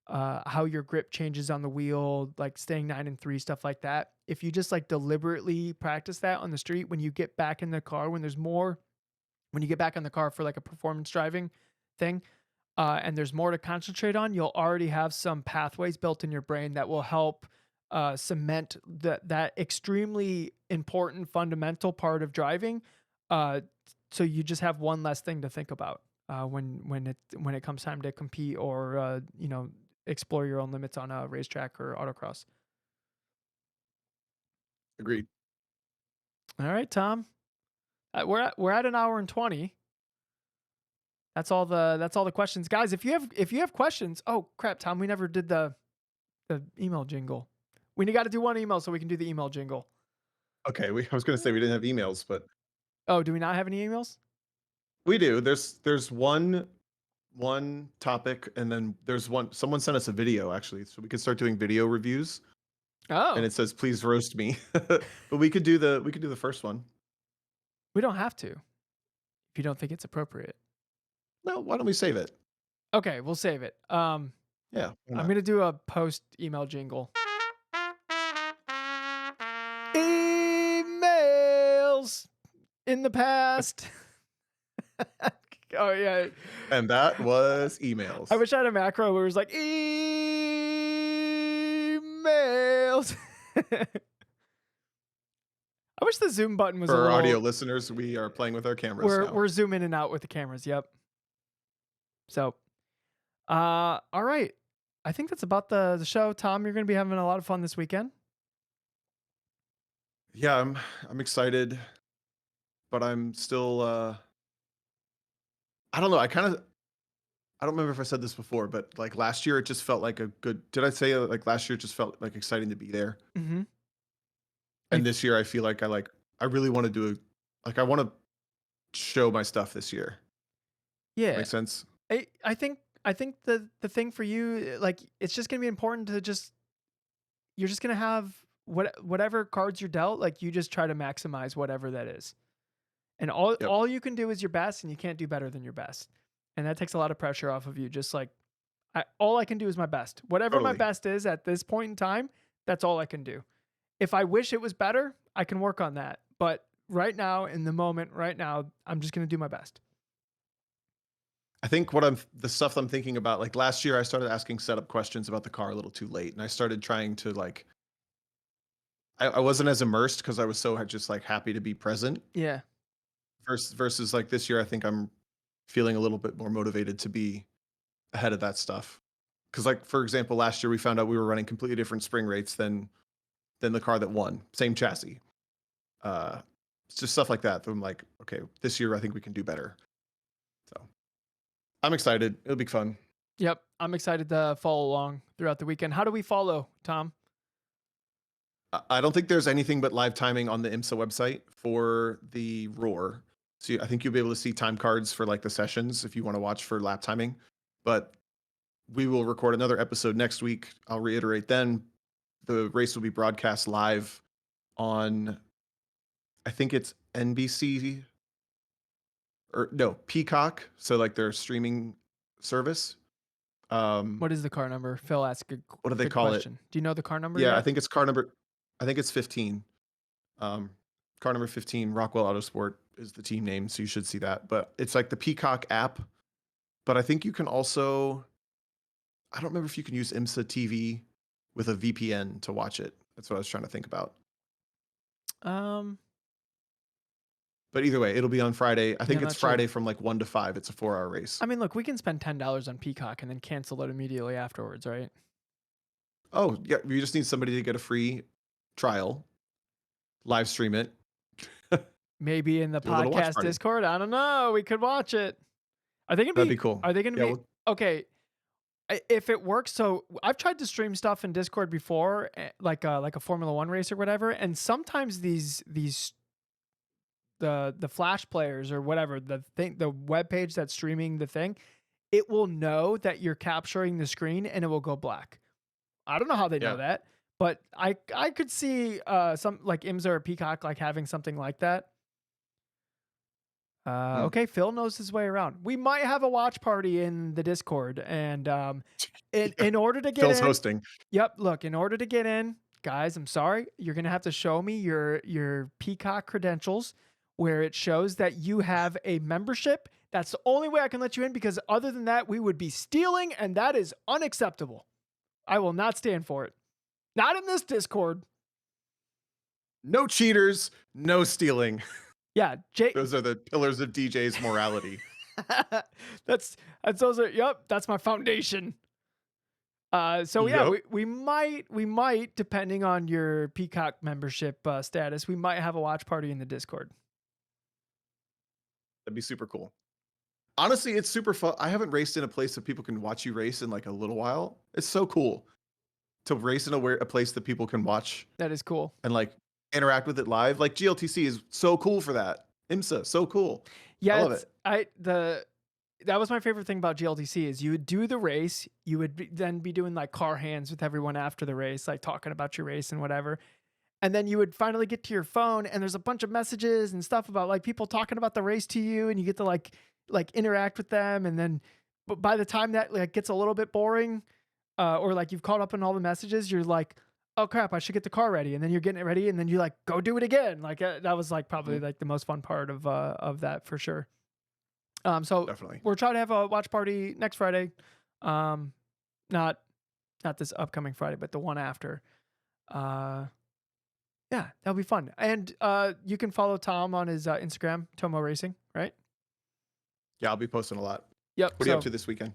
how your grip changes on the wheel, like staying 9 and 3, stuff like that. If you just like deliberately practice that on the street, when you get back in the car, when you get back in the car for like a performance driving thing, and there's more to concentrate on, you'll already have some pathways built in your brain that will help cement that extremely important fundamental part of driving. Uh, so you just have one less thing to think about when it comes time to compete or explore your own limits on a racetrack or autocross. agreed. All right, Tom. We're at an hour and 20. That's all the questions, guys. If you have questions, oh crap, Tom, we never did the email jingle. We got to do one email so we can do the email jingle. Okay, I was going to say we didn't have emails, but Oh, do we not have any emails? we do. There's one topic, and then there's one. Someone sent us a video actually, so we could start doing video reviews. And Oh, it says, "Please roast me," but we could do the first one. we don't have to if you don't think it's appropriate. No, why don't we save it? Okay, we'll save it. Yeah, why I'm not? gonna do a post email jingle. Emails in the past. Oh yeah. And that was I emails. wish I had a macro where it was like emails I wish the zoom button was a For our audio little. listeners, we are playing with our cameras We're now. we're zooming in and out with the cameras. Yep. So, all right. I think that's about the show. Tom, you're going to be having a lot of fun this weekend. Yeah, I'm excited, but I'm still I don't know. I don't remember if I said this before, but like last year it just felt like a good did I say like last year it just felt like exciting to be there. Mm-hmm. And this year I feel like I really want to do I want to show my stuff this year. Yeah. Make sense? I think the thing for you, like, it's just gonna be important to just you're just gonna have whatever cards you're dealt, like you just try to maximize whatever that is. And all Yep. all you can do is your best, and you can't do better than your best. And that takes a lot of pressure off of you. Just like all I can do is my best. Whatever my Totally. best is at this point in time, that's all I can do. If I wish it was better, I can work on that. But right now, in the moment, right now, I'm just gonna do my best. I think the stuff I'm thinking about, like last year, I started asking setup questions about the car a little too late, and I started trying to like, I wasn't as immersed because I was so just like happy to be present. Yeah. Versus like this year, I think I'm feeling a little bit more motivated to be ahead of that stuff. Because like for example, last year we found out we were running completely different spring rates than the car that won, same chassis. Uh, it's just stuff like that. That I'm like, okay, this year I think we can do better. So I'm excited. It'll be fun. Yep. I'm excited to follow along throughout the weekend. How do we follow, Tom? I don't think there's anything but live timing on the IMSA website for the Roar. So I think you'll be able to see time cards for like the sessions if you want to watch for lap timing. But we will record another episode next week. I'll reiterate then the race will be broadcast live on, I think it's NBC or no, Peacock. So like their streaming service. What is the car number? Phil asked a What do they good call it? question. Do you know the car number Yeah, I yet? think it's car number, I think it's 15. Um, car number 15, Rockwell Autosport is the team name, so you should see that. But it's like the Peacock app. But I think you can also, I don't remember if you can use IMSA TV with a VPN to watch it. That's what I was trying to think about. Um, But either way, it'll be on Friday. I yeah, think I'm it's not sure. Friday from like 1 to 5. It's a 4-hour race. I mean, look, we can spend $10 on Peacock and then cancel it immediately afterwards, right? Oh, yeah. You just need somebody to get a free trial, live stream it, Maybe in the do a little watch podcast party. Discord. I don't know. We could watch it. Are they gonna That'd be be? cool. Are they gonna Yeah. be? Well, Okay. If it works, so I've tried to stream stuff in Discord before, like a Formula One race or whatever, and sometimes these the Flash players or whatever the web page that's streaming the thing, it will know that you're capturing the screen and it will go black. I don't know how they know yeah. that, but I could see some like IMSA or Peacock like having something like that. Hmm. Okay, Phil knows his way around. We might have a watch party in the Discord, and Yeah. in order to get Phil's in, hosting. yep. Look, in order to get in, guys, I'm sorry, you're gonna have to show me your Peacock credentials, where it shows that you have a membership. That's the only way I can let you in, because other than that, we would be stealing, and that is unacceptable. I will not stand for it. Not in this Discord. No cheaters, no stealing. Yeah, Jake. Those are the pillars of DJ's morality. that's those are. Yep, that's my foundation. So yeah, Yep. we might, depending on your Peacock membership status, we might have a watch party in the Discord. That'd be super cool. Honestly, it's super fun. I haven't raced in a place that people can watch you race in like a little while. It's so cool to race in a place that people can watch That is cool. and like interact with it live. Like GLTC is so cool for that. IMSA, so cool. I Yeah, love it's it. I the that was my favorite thing about GLTC is you would do the race, you would then be doing like car hands with everyone after the race, like talking about your race and whatever. And then you would finally get to your phone and there's a bunch of messages and stuff about like people talking about the race to you, and you get to like interact with them. And then but by the time that like gets a little bit boring, or like you've caught up on all the messages, you're like, oh crap, I should get the car ready. And then you're getting it ready and then you like go do it again. Like that was like probably Mhm. like the most fun part of that for sure. So Definitely. we're trying to have a watch party next Friday. Um not not this upcoming Friday, but the one after. Uh Yeah, that'll be fun. And you can follow Tom on his Instagram, Tomo Racing, right? Yeah, I'll be posting a lot. Yep. What are you up So to this weekend?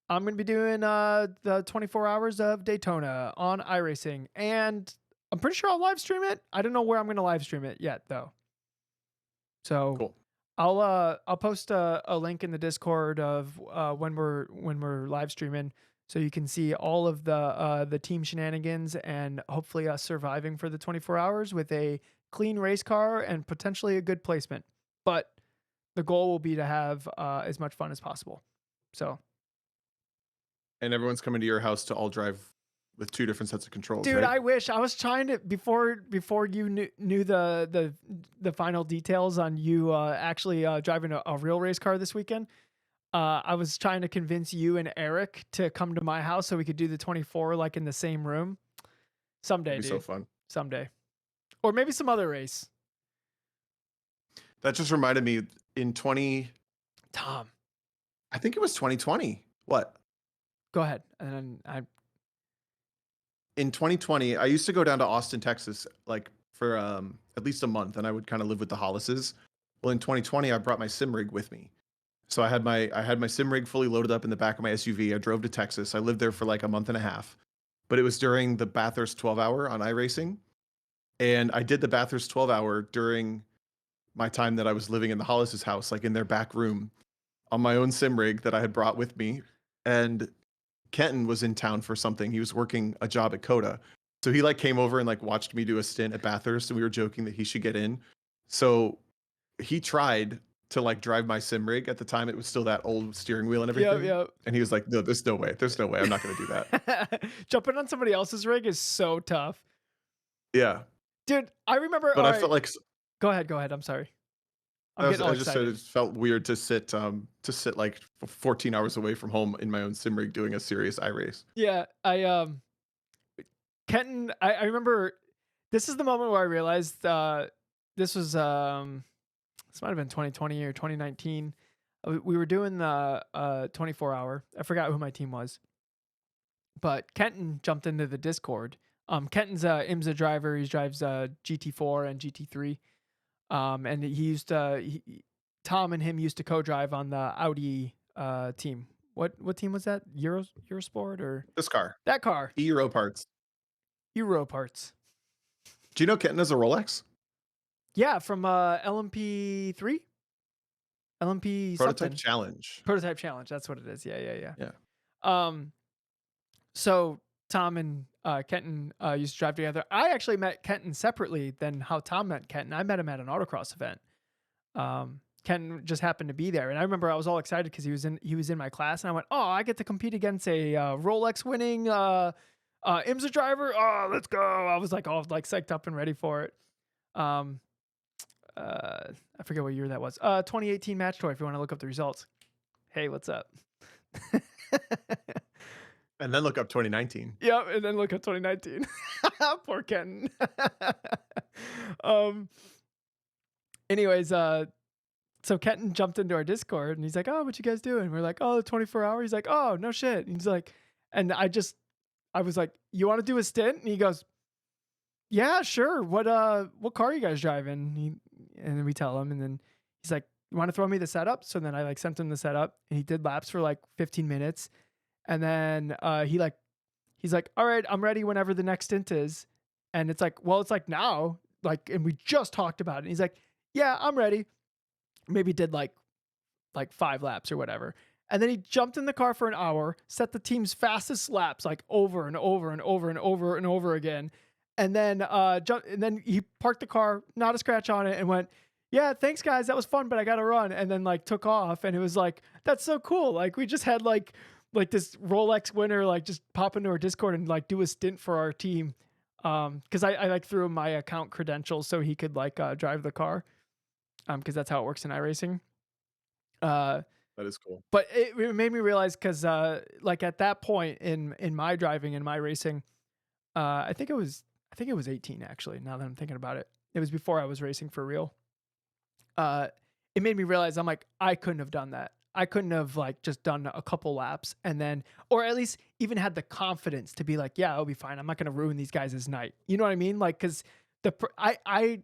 I'm going to be doing the 24 hours of Daytona on iRacing, and I'm pretty sure I'll live stream it. I don't know where I'm going to live stream it yet, though. So Cool. I'll post a link in the Discord of when we're live streaming, so you can see all of the team shenanigans and hopefully us surviving for the 24 hours with a clean race car and potentially a good placement. But the goal will be to have as much fun as possible. So, And everyone's coming to your house to all drive with two different sets of controls, dude, right? I wish I was trying to before you knew the final details on you actually driving a real race car this weekend. I was trying to convince you and Eric to come to my house so we could do the 24 like in the same room. It'd Someday, be so dude. fun. Someday. Or maybe some other race. That just reminded me in 20, Tom, I think it was 2020. What? go ahead. And then In 2020, I used to go down to Austin, Texas, like for at least a month, and I would kind of live with the Hollises. Well, in 2020, I brought my sim rig with me. So I had my sim rig fully loaded up in the back of my SUV. I drove to Texas. I lived there for like a month and a half. But it was during the Bathurst 12 hour on iRacing. And I did the Bathurst 12 hour during my time that I was living in the Hollis's house, like in their back room on my own sim rig that I had brought with me. And Kenton was in town for something. He was working a job at Coda. So he like came over and like watched me do a stint at Bathurst, and we were joking that he should get in. So he tried to like drive my sim rig. At the time it was still that old steering wheel and yep, everything. yep. And he was like, no, there's no way. There's no way. I'm not gonna do that. Jumping on somebody else's rig is so tough. Yeah. Dude, I remember. But All I right. felt like Go ahead. Go ahead. I'm sorry. I'm getting all I just said excited. it felt weird to sit like 14 hours away from home in my own sim rig doing a serious iRace. Yeah. Kenton, I remember this is the moment where I realized this was this might have been 2020 or 2019. We were doing the 24 hour. I forgot who my team was. But Kenton jumped into the Discord. Kenton's a IMSA driver. He drives GT4 and GT3. And he used to Tom and him used to co-drive on the Audi team. What team was that? Eurosport or This car, that car? Euro parts. Euro parts. Do you know Kenton has a Rolex? Yeah, from LMP3, LMP Prototype something. Challenge. Prototype Challenge. That's what it is. Yeah. Yeah. So Tom and Kenton used to drive together. I actually met Kenton separately than how Tom met Kenton. I met him at an autocross event. Kenton just happened to be there, and I remember I was all excited because he was in my class, and I went, "Oh, I get to compete against a Rolex winning IMSA driver. Oh, let's go!" I was like all like psyched up and ready for it. I forget what year that was. 2018 Match Toy. If you want to look up the results. Hey, what's up? And then look up 2019. Yep, and then look at 2019. Poor Kenton. Anyways, so Kenton jumped into our Discord and he's like, "Oh, what you guys doing?" We're like, "Oh, the 24 hour." He's like, "Oh, no shit." And he's like, and I was like, "You want to do a stint?" And he goes, "Yeah, sure. What car are you guys driving?" And then we tell him, and then he's like, "You want to throw me the setup?" So then I like sent him the setup, and he did laps for like 15 minutes. And then he's like, "All right, I'm ready whenever the next stint is." And it's like, "Well, it's like now." Like, and we just talked about it. And he's like, "Yeah, I'm ready." Maybe did like 5 laps or whatever. And then he jumped in the car for an hour, set the team's fastest laps like over and over and over and over and over again. And then and then he parked the car, not a scratch on it, and went, "Yeah, thanks guys, that was fun, but I gotta run." And then like took off, and it was like, that's so cool. Like we just had like this Rolex winner like just pop into our Discord and like do a stint for our team. Because I like threw him my account credentials so he could like drive the car. Because that's how it works in iRacing. That is cool. But it made me realize because like at that point in my driving and my racing, I think it was 18 actually. Now that I'm thinking about it, it was before I was racing for real. It made me realize I'm like I couldn't have done that. I couldn't have like just done a couple laps and then, or at least even had the confidence to be like, yeah, I'll be fine. I'm not going to ruin these guys' night. You know what I mean? Like, because I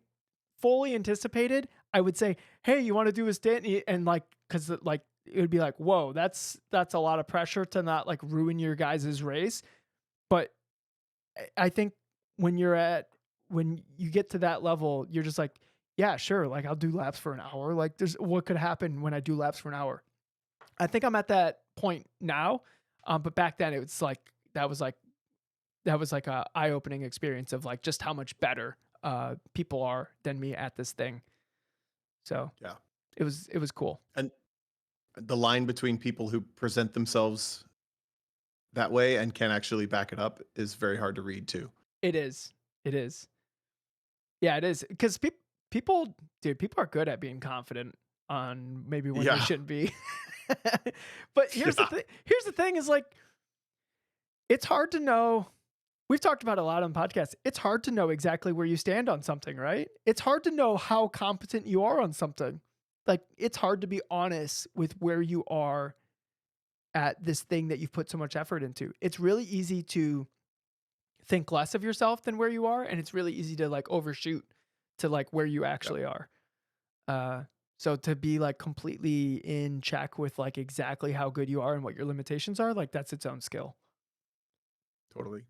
fully anticipated I would say, "Hey, you want to do a stint?" And like, because like it would be like, "Whoa, that's a lot of pressure to not like ruin your guys' race." But I think when when you get to that level, you're just like, "Yeah, sure. Like I'll do laps for an hour. Like there's what could happen when I do laps for an hour." I think I'm at that point now, but back then it was like that was like a eye opening experience of like just how much better people are than me at this thing. So Yeah. it was cool. And the line between people who present themselves that way and can actually back it up is very hard to read too. It is. It is. Yeah, it is. Because people, dude, people are good at being confident on maybe when they Yeah. shouldn't be. But here's the Yeah. thing. Here's the thing: is like it's hard to know. We've talked about it a lot on podcasts. It's hard to know exactly where you stand on something, right? It's hard to know how competent you are on something. Like it's hard to be honest with where you are at this thing that you've put so much effort into. It's really easy to think less of yourself than where you are, and it's really easy to like overshoot to like where you Yep. actually are. Uh, so to be like completely in check with like exactly how good you are and what your limitations are, like that's its own skill. Totally.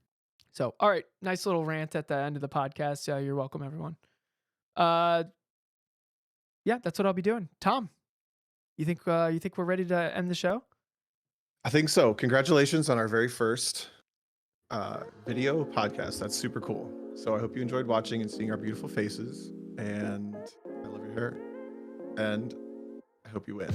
So, all right, nice little rant at the end of the podcast. You're welcome, everyone. Uh, yeah, that's what I'll be doing. Tom, you think we're ready to end the show? I think so. Congratulations on our very first video podcast. That's super cool. So I hope you enjoyed watching and seeing our beautiful faces. And I love your hair. And I hope you win.